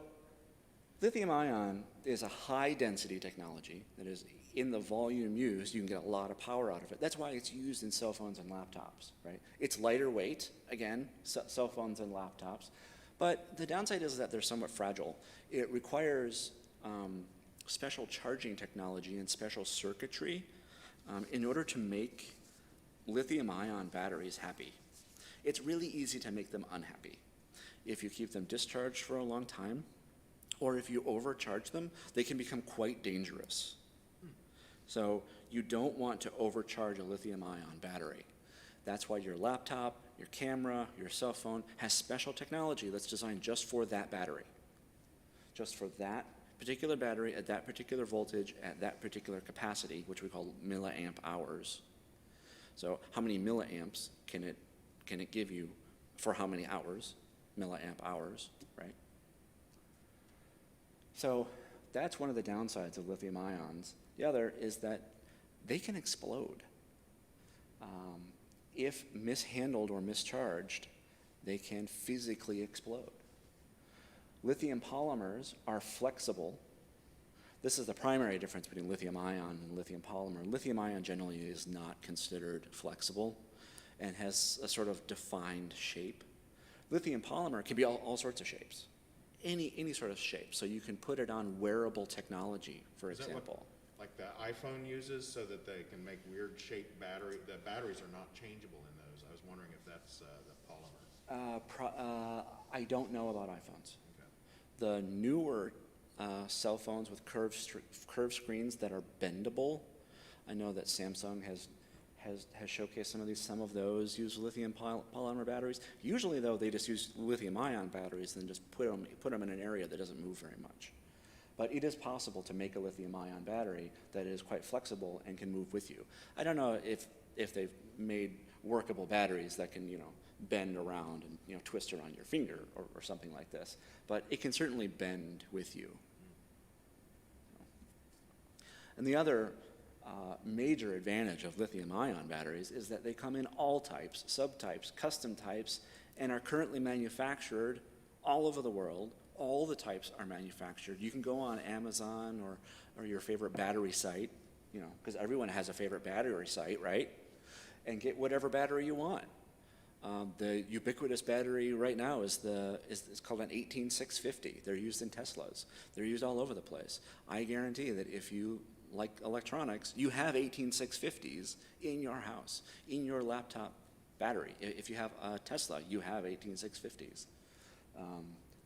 Lithium ion is a high-density technology that is in the volume used, you can get a lot of power out of it. That's why it's used in cell phones and laptops, right? It's lighter weight, again, cell phones and laptops. But the downside is that they're somewhat fragile. It requires special charging technology and special circuitry in order to make lithium-ion batteries happy. It's really easy to make them unhappy. If you keep them discharged for a long time, or if you overcharge them, they can become quite dangerous. So you don't want to overcharge a lithium-ion battery. That's why your laptop, your camera, your cell phone has special technology that's designed just for that battery. Just for that particular battery at that particular voltage at that particular capacity, which we call milliamp hours. So how many milliamps can it give you for how many hours? Milliamp hours, right? So that's one of the downsides of lithium ions. The other is that they can explode. If mishandled or mischarged, they can physically explode. Lithium polymers are flexible. This is the primary difference between lithium ion and lithium polymer. Lithium ion generally is not considered flexible and has a sort of defined shape. Lithium polymer can be all sorts of shapes, any sort of shape. So you can put it on wearable technology, for example. Like the iPhone uses, so that they can make weird shaped the batteries are not changeable in those. I was wondering if that's the polymer. I don't know about iPhones. Okay. The newer cell phones with curved screens that are bendable, I know that Samsung has showcased some of those use lithium polymer batteries. Usually, though, they just use lithium-ion batteries and just put them in an area that doesn't move very much. But it is possible to make a lithium-ion battery that is quite flexible and can move with you. I don't know if they've made workable batteries that can, bend around and, twist around your finger or something like this. But it can certainly bend with you. And the other major advantage of lithium-ion batteries is that they come in all types, subtypes, custom types, and are currently manufactured all over the world. All the types are manufactured. You can go on Amazon or your favorite battery site, because everyone has a favorite battery site, right? And get whatever battery you want. The ubiquitous battery right now is called an 18650. They're used in Teslas. They're used all over the place. I guarantee that if you like electronics, you have 18650s in your house, in your laptop battery. If you have a Tesla, you have 18650s.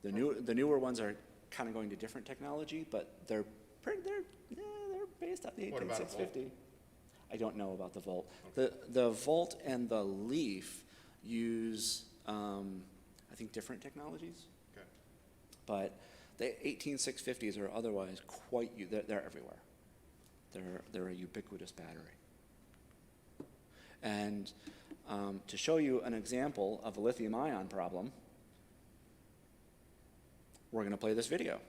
The newer ones are kind of going to different technology, but they're based on the What about a 18650. I don't know about the Volt. Okay. The Volt and the Leaf use, I think, different technologies. Okay. But the 18650s are otherwise they're everywhere. They're a ubiquitous battery. And to show you an example of a lithium-ion problem, we're going to play this video.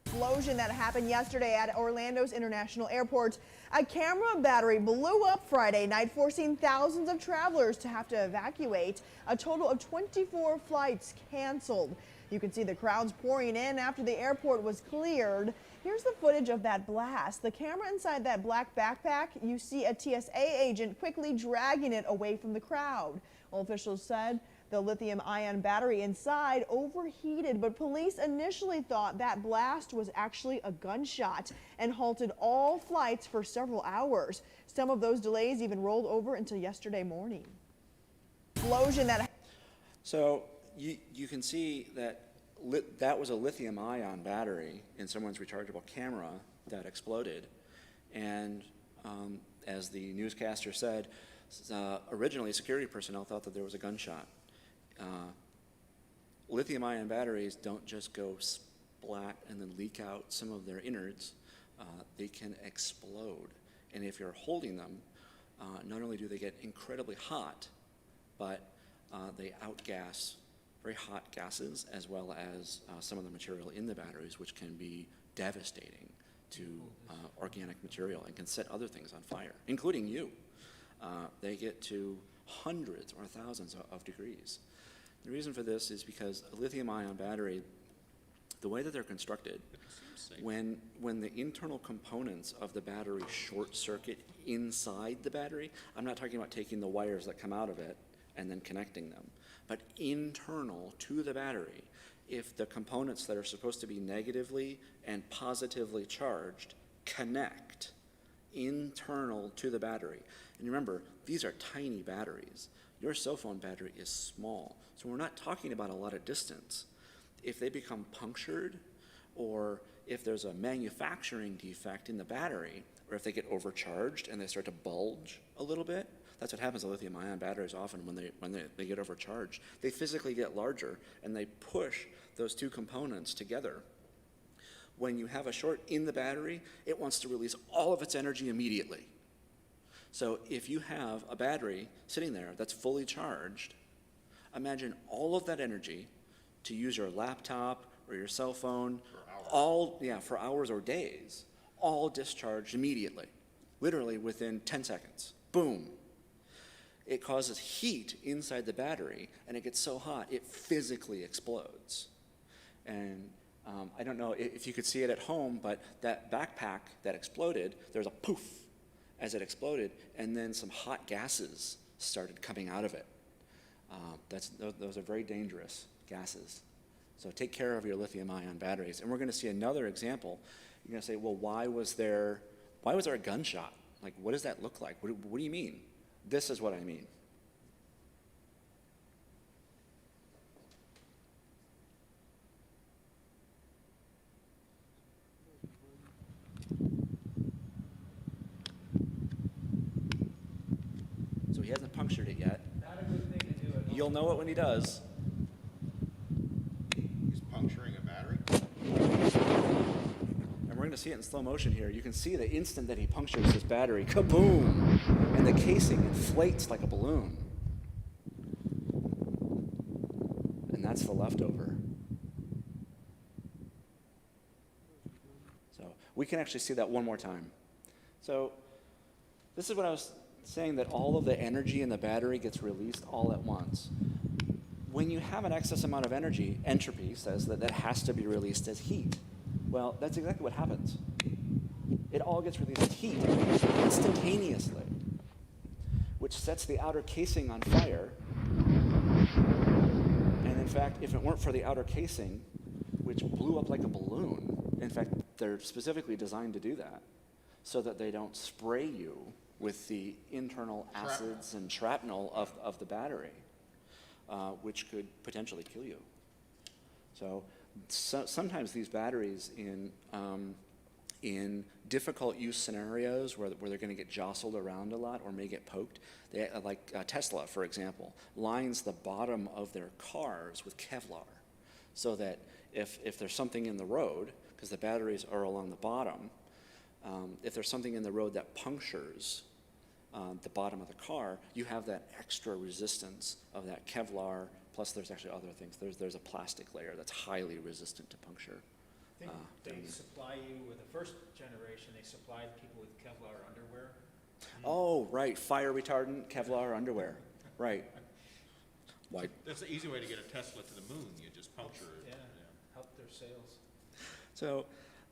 Explosion that happened yesterday at Orlando's International Airport. A camera battery blew up Friday night, forcing thousands of travelers to have to evacuate. A total of 24 flights canceled. You can see the crowds pouring in after the airport was cleared. Here's the footage of that blast. The camera inside that black backpack, you see a TSA agent quickly dragging it away from the crowd. Well, officials said the lithium-ion battery inside overheated, but police initially thought that blast was actually a gunshot and halted all flights for several hours. Some of those delays even rolled over until yesterday morning. Explosion that... So you can see that that was a lithium-ion battery in someone's rechargeable camera that exploded. And as the newscaster said, originally security personnel thought that there was a gunshot. Lithium-ion batteries don't just go splat and then leak out some of their innards. They can explode. And if you're holding them, not only do they get incredibly hot, but they outgas very hot gases, as well as some of the material in the batteries, which can be devastating to organic material and can set other things on fire, including you. They get to hundreds or thousands of degrees. The reason for this is because a lithium-ion battery The way that they're constructed, when the internal components of the battery short circuit inside the battery, I'm not talking about taking the wires that come out of it and then connecting them, but internal to the battery, if the components that are supposed to be negatively and positively charged connect internal to the battery. And remember, these are tiny batteries. Your cell phone battery is small, so we're not talking about a lot of distance. If they become punctured, or if there's a manufacturing defect in the battery, or if they get overcharged and they start to bulge a little bit, that's what happens to lithium-ion batteries often when they get overcharged. They physically get larger and they push those two components together. When you have a short in the battery, it wants to release all of its energy immediately. So if you have a battery sitting there that's fully charged, imagine all of that energy to use your laptop or your cell phone, for hours or days, all discharged immediately, literally within 10 seconds. Boom. It causes heat inside the battery, and it gets so hot it physically explodes. And I don't know if you could see it at home, but that backpack that exploded, there was a poof as it exploded, and then some hot gases started coming out of it. Those are very dangerous gases. So take care of your lithium-ion batteries. And we're going to see another example. You're going to say, well, why was there a gunshot? Like, what does that look like? What do you mean? This is what I mean. So he hasn't punctured it yet. Not a good thing to do at home. You'll know it when he does. He's puncturing a battery? And we're going to see it in slow motion here. You can see the instant that he punctures his battery, kaboom! And the casing inflates like a balloon. And that's the leftover. So we can actually see that one more time. So this is what I was saying, that all of the energy in the battery gets released all at once. When you have an excess amount of energy, entropy says that that has to be released as heat. Well, that's exactly what happens. It all gets released as heat instantaneously, which sets the outer casing on fire. And in fact, if it weren't for the outer casing, which blew up like a balloon, in fact, they're specifically designed to do that, so that they don't spray you with the internal acids and shrapnel of the battery, which could potentially kill you. So sometimes these batteries in difficult use scenarios where they're going to get jostled around a lot or may get poked, like Tesla, for example, lines the bottom of their cars with Kevlar, so that if there's something in the road, because the batteries are along the bottom, if there's something in the road that punctures the bottom of the car, you have that extra resistance of that Kevlar, plus there's actually other things. There's a plastic layer that's highly resistant to puncture. I think they supply you with the first generation, they supplied people with Kevlar underwear. Oh, right, fire retardant Kevlar underwear, right. Why? That's the easy way to get a Tesla to the moon. You just puncture it. Yeah, help their sales. So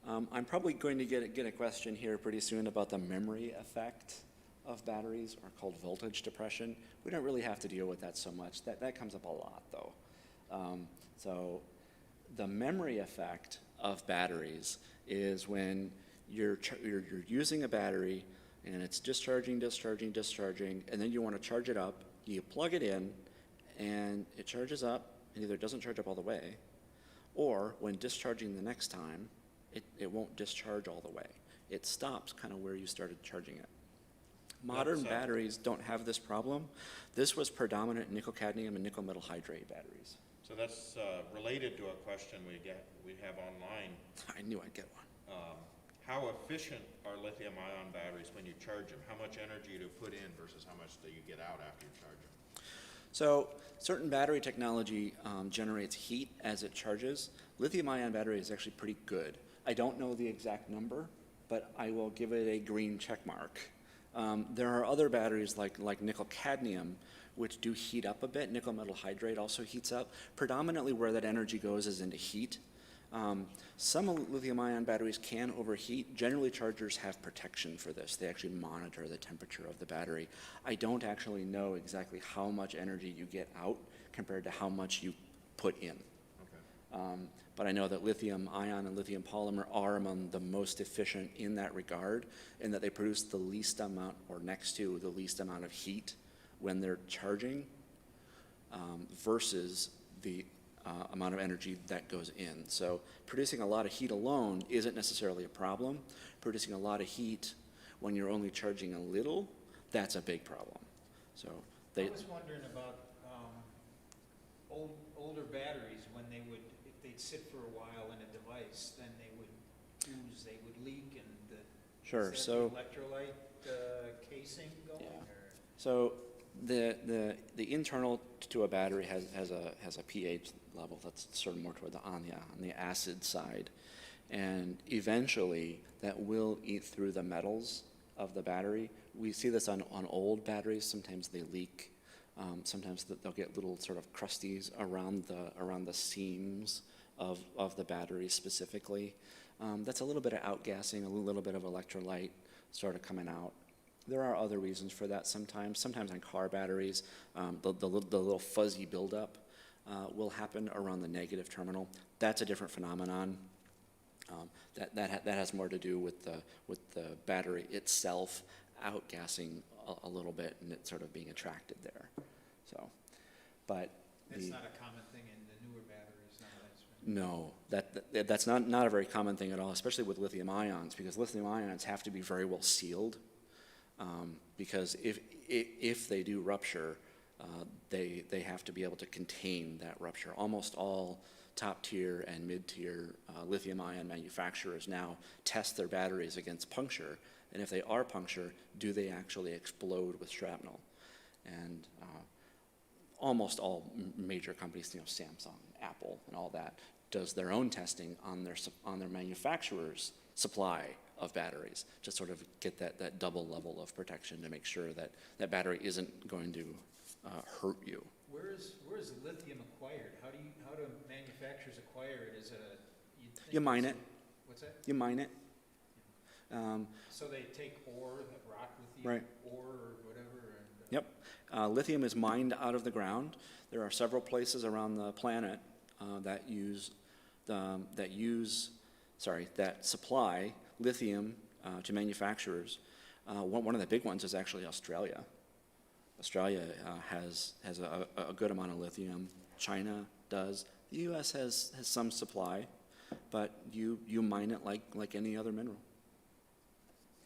I'm probably going to get a question here pretty soon about the memory effect of batteries, or called voltage depression. We don't really have to deal with that so much. That comes up a lot, though. So the memory effect of batteries is when you're using a battery and it's discharging, and then you want to charge it up. You plug it in, and it charges up, and either it doesn't charge up all the way, or when discharging the next time, it won't discharge all the way. It stops kind of where you started charging it. Modern batteries don't have this problem. This was predominant in nickel cadmium and nickel metal hydrate batteries. So that's related to a question we have online. I knew I'd get one. How efficient are lithium-ion batteries when you charge them? How much energy to put in versus how much do you get out after you charge them? So certain battery technology generates heat as it charges. Lithium-ion battery is actually pretty good. I don't know the exact number, but I will give it a green check mark. There are other batteries like nickel cadmium, which do heat up a bit. Nickel metal hydrate also heats up. Predominantly where that energy goes is into heat. Some lithium-ion batteries can overheat. Generally, chargers have protection for this. They actually monitor the temperature of the battery. I don't actually know exactly how much energy you get out compared to how much you put in. But I know that lithium-ion and lithium polymer are among the most efficient in that regard, in that they produce the least amount, or next to the least amount of heat when they're charging, versus the amount of energy that goes in. So producing a lot of heat alone isn't necessarily a problem. Producing a lot of heat when you're only charging a little, that's a big problem. So I was wondering about older batteries, when they would, if they'd sit for a while in a device, then they would leak, and Sure. is that So the electrolyte casing going? Yeah. Or? So the internal to a battery has a pH level that's sort of more toward on the acid side, and eventually that will eat through the metals of the battery. We see this on old batteries. Sometimes they leak. Sometimes they'll get little sort of crusties around the seams of the battery specifically. That's a little bit of outgassing, a little bit of electrolyte sort of coming out. There are other reasons for that sometimes. Sometimes on car batteries, the little fuzzy buildup will happen around the negative terminal. That's a different phenomenon. That has more to do with the battery itself outgassing a little bit, and it sort of being attracted there. So, but That's not a common thing in the newer batteries no, that's not a very common thing at all, especially with lithium ions, because lithium ions have to be very well sealed. Because if they do rupture, they have to be able to contain that rupture. Almost all top tier and mid tier lithium ion manufacturers now test their batteries against puncture, and if they are puncture, do they actually explode with shrapnel? And almost all major companies, Samsung, Apple, and all that, does their own testing on their manufacturer's supply of batteries to sort of get that double level of protection to make sure that that battery isn't going to hurt you. Where is lithium acquired? How do manufacturers acquire it? Is it You mine it. What's that? You mine it. So they take ore, rock lithium, Right. ore or whatever. And, Yep. Lithium is mined out of the ground. There are several places around the planet that supply lithium to manufacturers. One of the big ones is actually Australia. Australia has a good amount of lithium. China does. The U.S. has some supply, but you mine it like any other mineral.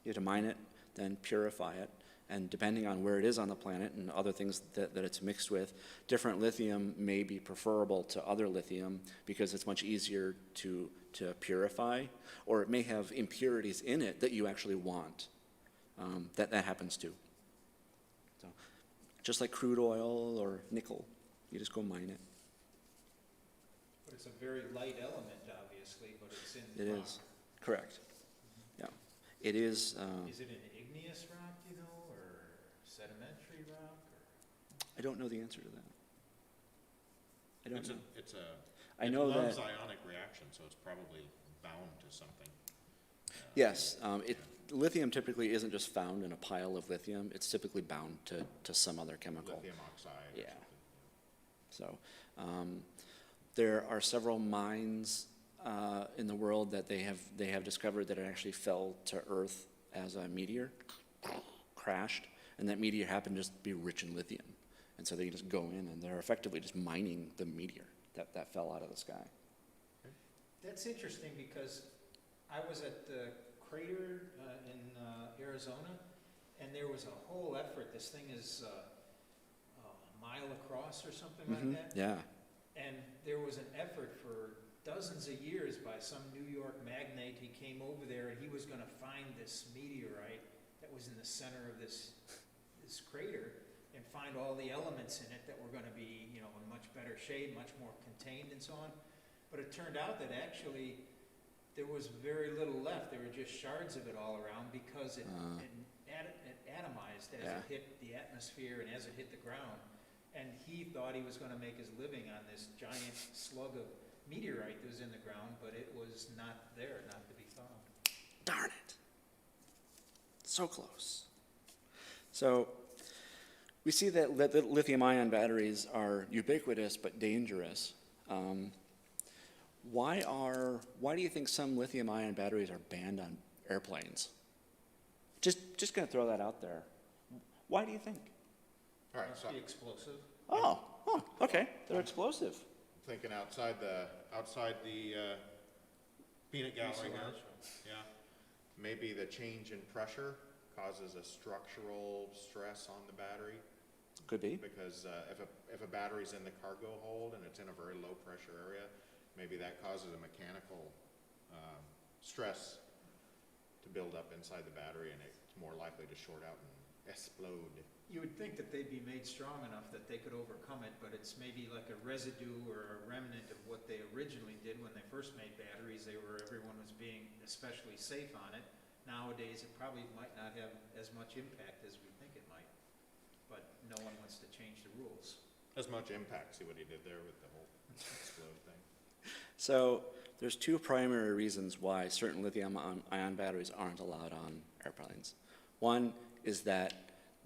You have to mine it, then purify it, and depending on where it is on the planet and other things that it's mixed with, different lithium may be preferable to other lithium because it's much easier to purify, or it may have impurities in it that you actually want. That happens too. So, just like crude oil or nickel, you just go mine it. But it's a very light element, obviously, but it's in the It rock. is, correct. Yeah, it is. Is it an igneous rock, or sedimentary rock? Or? I don't know the answer to that. I don't know. It know loves that. ionic reaction, so it's probably bound to something. Yes, lithium typically isn't just found in a pile of lithium. It's typically bound to some other chemical. Lithium oxide or Yeah. something. So there are several mines in the world that they have discovered that it actually fell to Earth as a meteor, crashed, and that meteor happened to just be rich in lithium. And so they can just go in and they're effectively just mining the meteor that fell out of the sky. That's interesting because I was at the crater in Arizona, and there was a whole effort. This thing is a mile across or something like that. Yeah. And there was an effort for dozens of years by some New York magnate. He came over there and he was going to find this meteorite that was in the center of this crater and find all the elements in it that were going to be, in much better shape, much more contained and so on. But it turned out that actually there was very little left. There were just shards of it all around because it atomized as it hit the atmosphere and as it hit the ground. And he thought he was going to make his living on this giant slug of meteorite that was in the ground, but it was not there, not to be found. Darn it. So close. So we see that lithium-ion batteries are ubiquitous but dangerous. Why do you think some lithium-ion batteries are banned on airplanes? Just going to throw that out there. Why do you think? All right, Must so be explosive. Oh, okay. They're explosive. Thinking outside the peanut gallery here. Fuselage. Yeah. maybe the change in pressure causes a structural stress on the battery. Could be. Because if a battery's in the cargo hold and it's in a very low pressure area, maybe that causes a mechanical stress to build up inside the battery, and it's more likely to short out and explode. You would think that they'd be made strong enough that they could overcome it, but it's maybe like a residue or a remnant of what they originally did when they first made batteries. Everyone was being especially safe on it. Nowadays, it probably might not have as much impact as we think it might, but no one wants to change the rules. As much impact, see what he did there with the whole explode thing. So there's two primary reasons why certain lithium-ion batteries aren't allowed on airplanes. One is that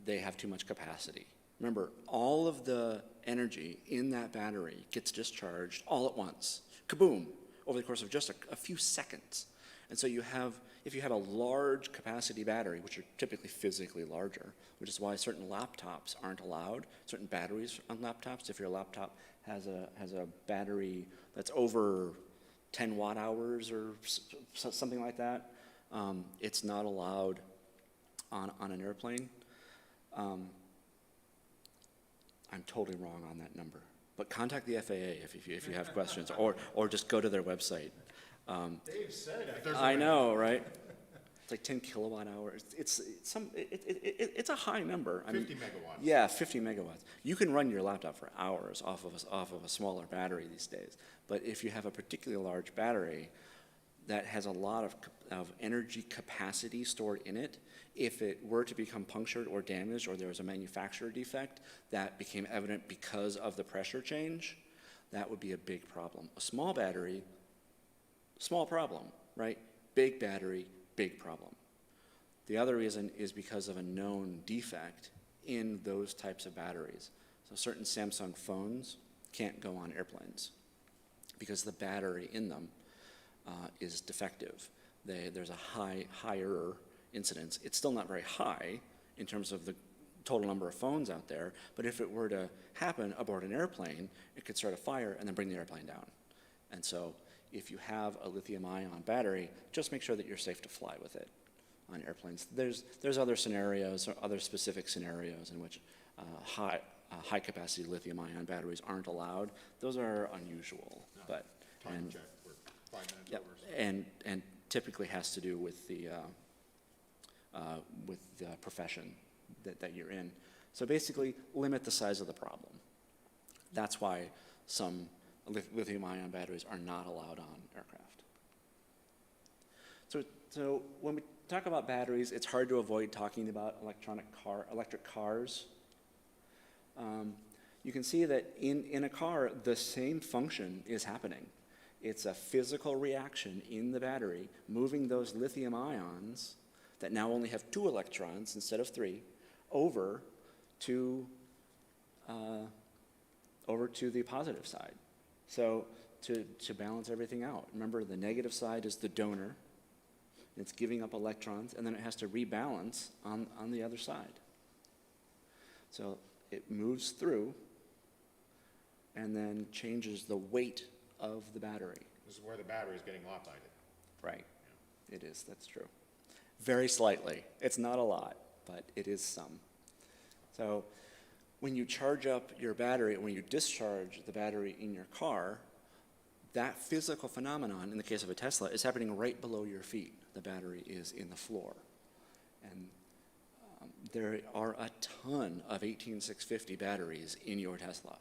they have too much capacity. Remember, all of the energy in that battery gets discharged all at once, kaboom, over the course of just a few seconds. And so if you have a large capacity battery, which are typically physically larger, which is why certain laptops aren't allowed, certain batteries on laptops. If your laptop has a battery that's over 10 watt hours or something like that, it's not allowed on an airplane. I'm totally wrong on that number, but contact the FAA if you have questions, or just go to their website. Dave said it. I know, right? It's like 10 kilowatt hours. It's a high number. I 50 mean, megawatts. yeah, 50 megawatts. You can run your laptop for hours off of a smaller battery these days. But if you have a particularly large battery that has a lot of energy capacity stored in it, if it were to become punctured or damaged, or there was a manufacturer defect that became evident because of the pressure change, that would be a big problem. A small battery, small problem, right? Big battery, big problem. The other reason is because of a known defect in those types of batteries. So certain Samsung phones can't go on airplanes because the battery in them is defective. There's a higher incidence. It's still not very high in terms of the total number of phones out there, but if it were to happen aboard an airplane, it could start a fire and then bring the airplane down. And so if you have a lithium-ion battery, just make sure that you're safe to fly with it on airplanes. There's other scenarios, or other specific scenarios in which high-capacity lithium-ion batteries aren't allowed. Those are unusual, but Time check, we're 5 minutes yep, over. So. and typically has to do with the profession that you're in. So basically, limit the size of the problem. That's why some lithium-ion batteries are not allowed on aircraft. So when we talk about batteries, it's hard to avoid talking about electric cars. You can see that in a car, the same function is happening. It's a physical reaction in the battery, moving those lithium ions that now only have 2 electrons instead of 3, over to the positive side. So to balance everything out. Remember, the negative side is the donor. It's giving up electrons, and then it has to rebalance on the other side. So it moves through and then changes the weight of the battery. This is where the battery is getting lopsided. Right. It is, that's true. Very slightly. It's not a lot, but it is some. So when you charge up your battery, when you discharge the battery in your car, that physical phenomenon, in the case of a Tesla, is happening right below your feet. The battery is in the floor. And there are a ton of 18650 batteries in your Tesla.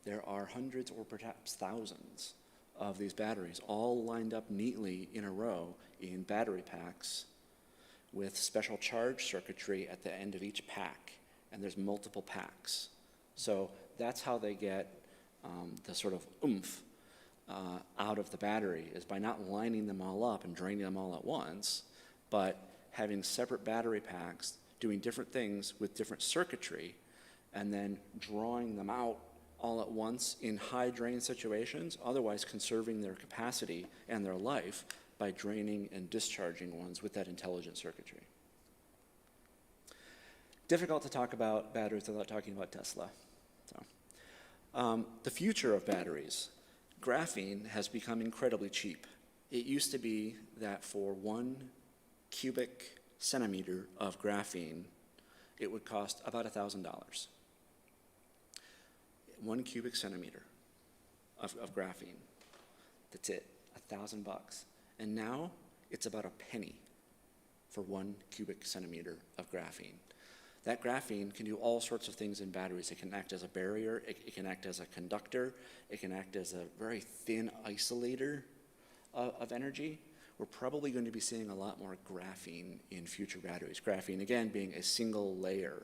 There are hundreds or perhaps thousands of these batteries all lined up neatly in a row in battery packs with special charge circuitry at the end of each pack. And there's multiple packs. So that's how they get the sort of oomph out of the battery is by not lining them all up and draining them all at once, but having separate battery packs doing different things with different circuitry, and then drawing them out all at once in high drain situations, otherwise conserving their capacity and their life by draining and discharging ones with that intelligent circuitry. Difficult to talk about batteries without talking about Tesla. The future of batteries. Graphene has become incredibly cheap. It used to be that for 1 cubic centimeter of graphene, it would cost about $1,000. 1 cubic centimeter of graphene. That's it, $1,000. And now it's about a penny for 1 cubic centimeter of graphene. That graphene can do all sorts of things in batteries. It can act as a barrier, it can act as a conductor, it can act as a very thin isolator of energy. We're probably going to be seeing a lot more graphene in future batteries. Graphene, again, being a single layer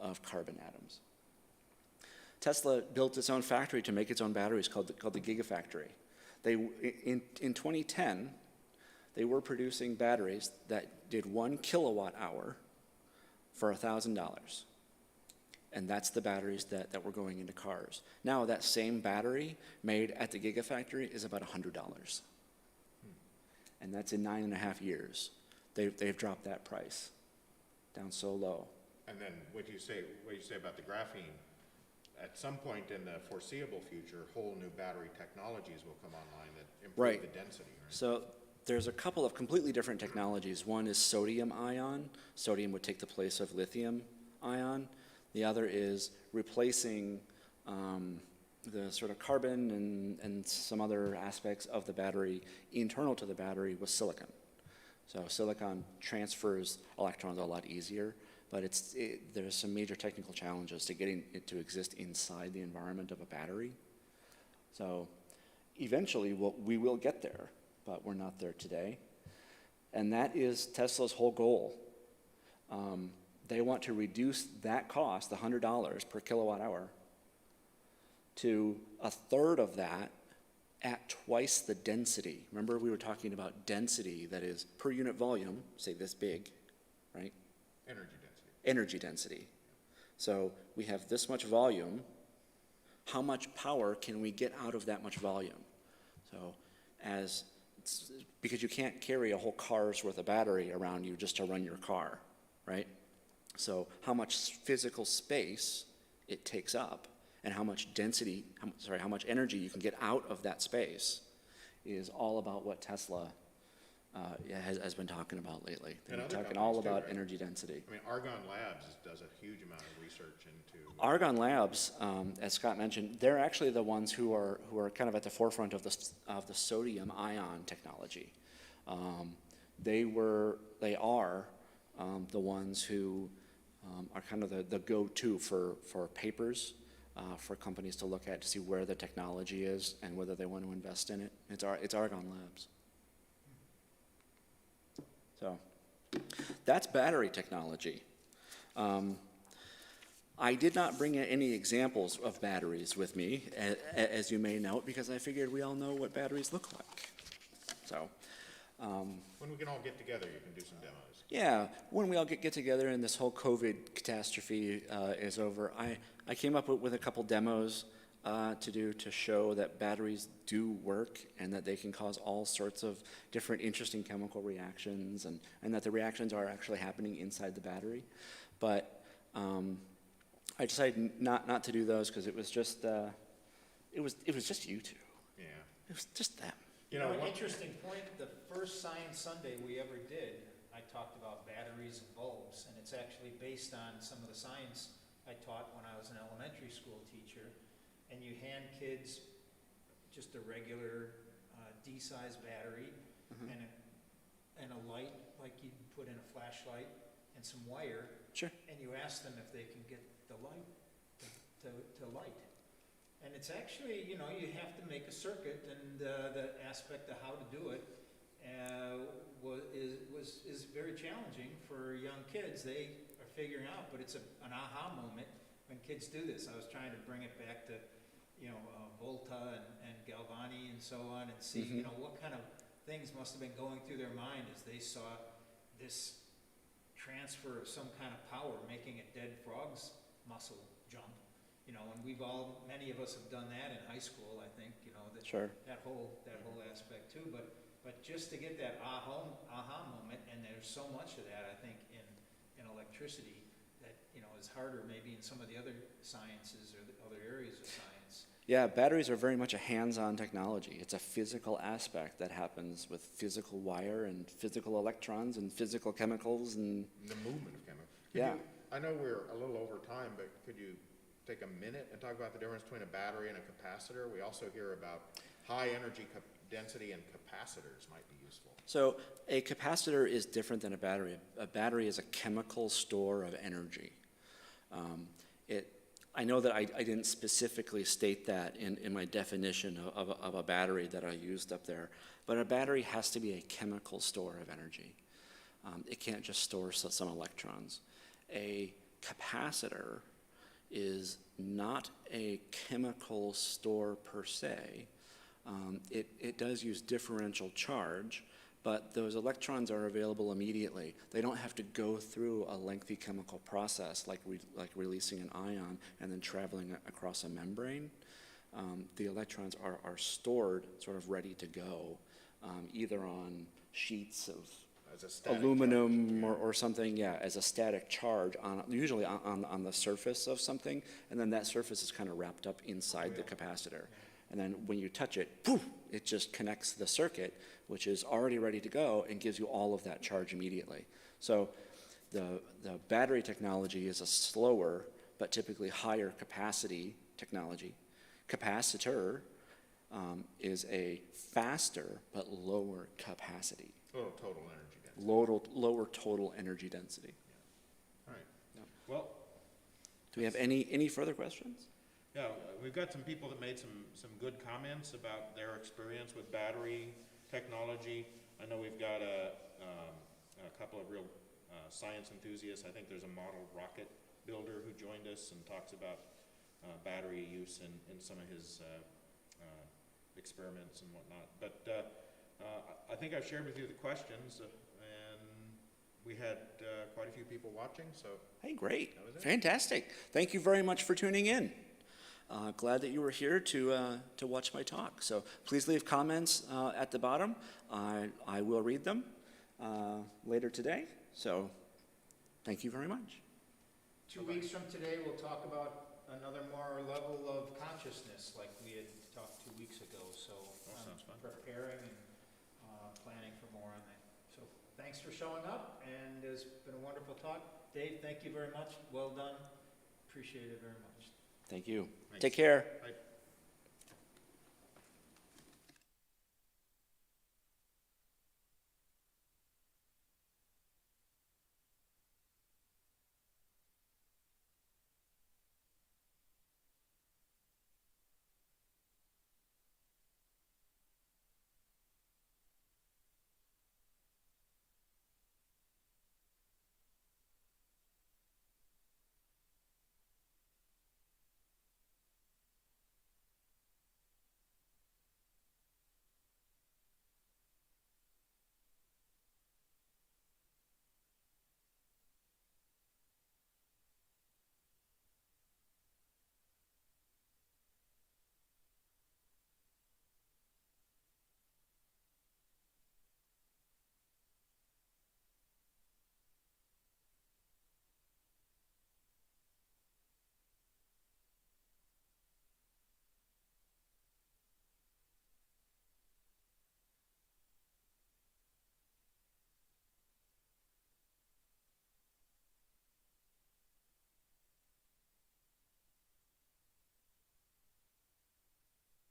of carbon atoms. Tesla built its own factory to make its own batteries called the Gigafactory. In 2010, they were producing batteries that did 1 kilowatt hour for $1,000. And that's the batteries that were going into cars. Now that same battery made at the Gigafactory is about $100. And that's in 9.5 years. They've dropped that price down so low. And then what you say about the graphene, at some point in the foreseeable future, whole new battery technologies will come online that improve the density, right? So there's a couple of completely different technologies. One is sodium ion. Sodium would take the place of lithium ion. The other is replacing the sort of carbon and some other aspects of the battery internal to the battery with silicon. So silicon transfers electrons a lot easier, but there's some major technical challenges to getting it to exist inside the environment of a battery. So eventually we will get there, but we're not there today. And that is Tesla's whole goal. They want to reduce that cost, the $100 per kilowatt hour, to a third of that at twice the density. Remember, we were talking about density, that is per unit volume, say this big, right? Energy density. Energy density. So we have this much volume. How much power can we get out of that much volume? So because you can't carry a whole car's worth of battery around you just to run your car, right? So how much physical space it takes up and how much how much energy you can get out of that space is all about what Tesla has been talking about lately. They've been talking all about energy density. I mean, Argonne Labs does a huge amount of research into... Argonne Labs, as Scott mentioned, they're actually the ones who are kind of at the forefront of the sodium ion technology. They are the ones who are kind of the go-to for papers for companies to look at to see where the technology is and whether they want to invest in it. It's Argonne Labs. So that's battery technology. I did not bring any examples of batteries with me, as you may note, because I figured we all know what batteries look like. So when we can all get together, you can do some demos. Yeah, when we all get together and this whole COVID catastrophe is over, I came up with a couple demos to do to show that batteries do work and that they can cause all sorts of different interesting chemical reactions and that the reactions are actually happening inside the battery. But I decided not to do those because it was just you two. Yeah. It was just them. You know, an interesting point, the first Science Sunday we ever did, I talked about batteries and bulbs, and it's actually based on some of the science I taught when I was an elementary school teacher. And you hand kids just a regular D-size battery and a light, like you'd put in a flashlight, and some wire. Sure. And you ask them if they can get the light to light. And it's actually, you have to make a circuit, and the aspect of how to do it is very challenging for young kids. They are figuring out, but it's an aha moment when kids do this. I was trying to bring it back to Volta and Galvani and so on, and see, what kind of things must have been going through their mind as they saw this transfer of some kind of power, making a dead frog's muscle jump. And many of us have done that in high school, I think, Sure. that whole aspect too. But just to get that aha moment, and there's so much of that, I think, in electricity that, is harder maybe in some of the other sciences or the other areas of science. Yeah, batteries are very much a hands-on technology. It's a physical aspect that happens with physical wire and physical electrons and physical chemicals and The movement of chemicals. Yeah. I know we're a little over time, but could you take a minute and talk about the difference between a battery and a capacitor? We also hear about high energy density and capacitors might be useful. So a capacitor is different than a battery. A battery is a chemical store of energy. I know that I didn't specifically state that in my definition of a battery that I used up there, but a battery has to be a chemical store of energy. It can't just store some electrons. A capacitor is not a chemical store per se. It does use differential charge, but those electrons are available immediately. They don't have to go through a lengthy chemical process like releasing an ion and then traveling across a membrane. The electrons are stored sort of ready to go, either on sheets of As a static aluminum charge, or something, as a static charge, usually on the surface of something, and then that surface is kind of wrapped up inside the capacitor. And then when you touch it, poof, it just connects the circuit, which is already ready to go and gives you all of that charge immediately. So the battery technology is a slower but typically higher capacity technology. Capacitor is a faster but lower capacity. Total energy density. Lower total energy density. All right. Well, Do we have any further questions? yeah, we've got some people that made some good comments about their experience with battery technology. I know we've got a couple of real science enthusiasts. I think there's a model rocket builder who joined us and talks about battery use in some of his experiments and whatnot. But I think I've shared with you the questions, and we had quite a few people watching, so. Hey, great. That was it. Fantastic. Thank you very much for tuning in. Glad that you were here to watch my talk. So please leave comments at the bottom. I will read them later today. So thank you very much. 2 weeks from today, we'll talk about another more level of consciousness like we had talked 2 weeks ago. So sounds fun. Preparing and planning for more on that. So thanks for showing up, and it's been a wonderful talk. Dave, thank you very much. Well done. Appreciate it very much. Thank you. Thanks. Take care. Right.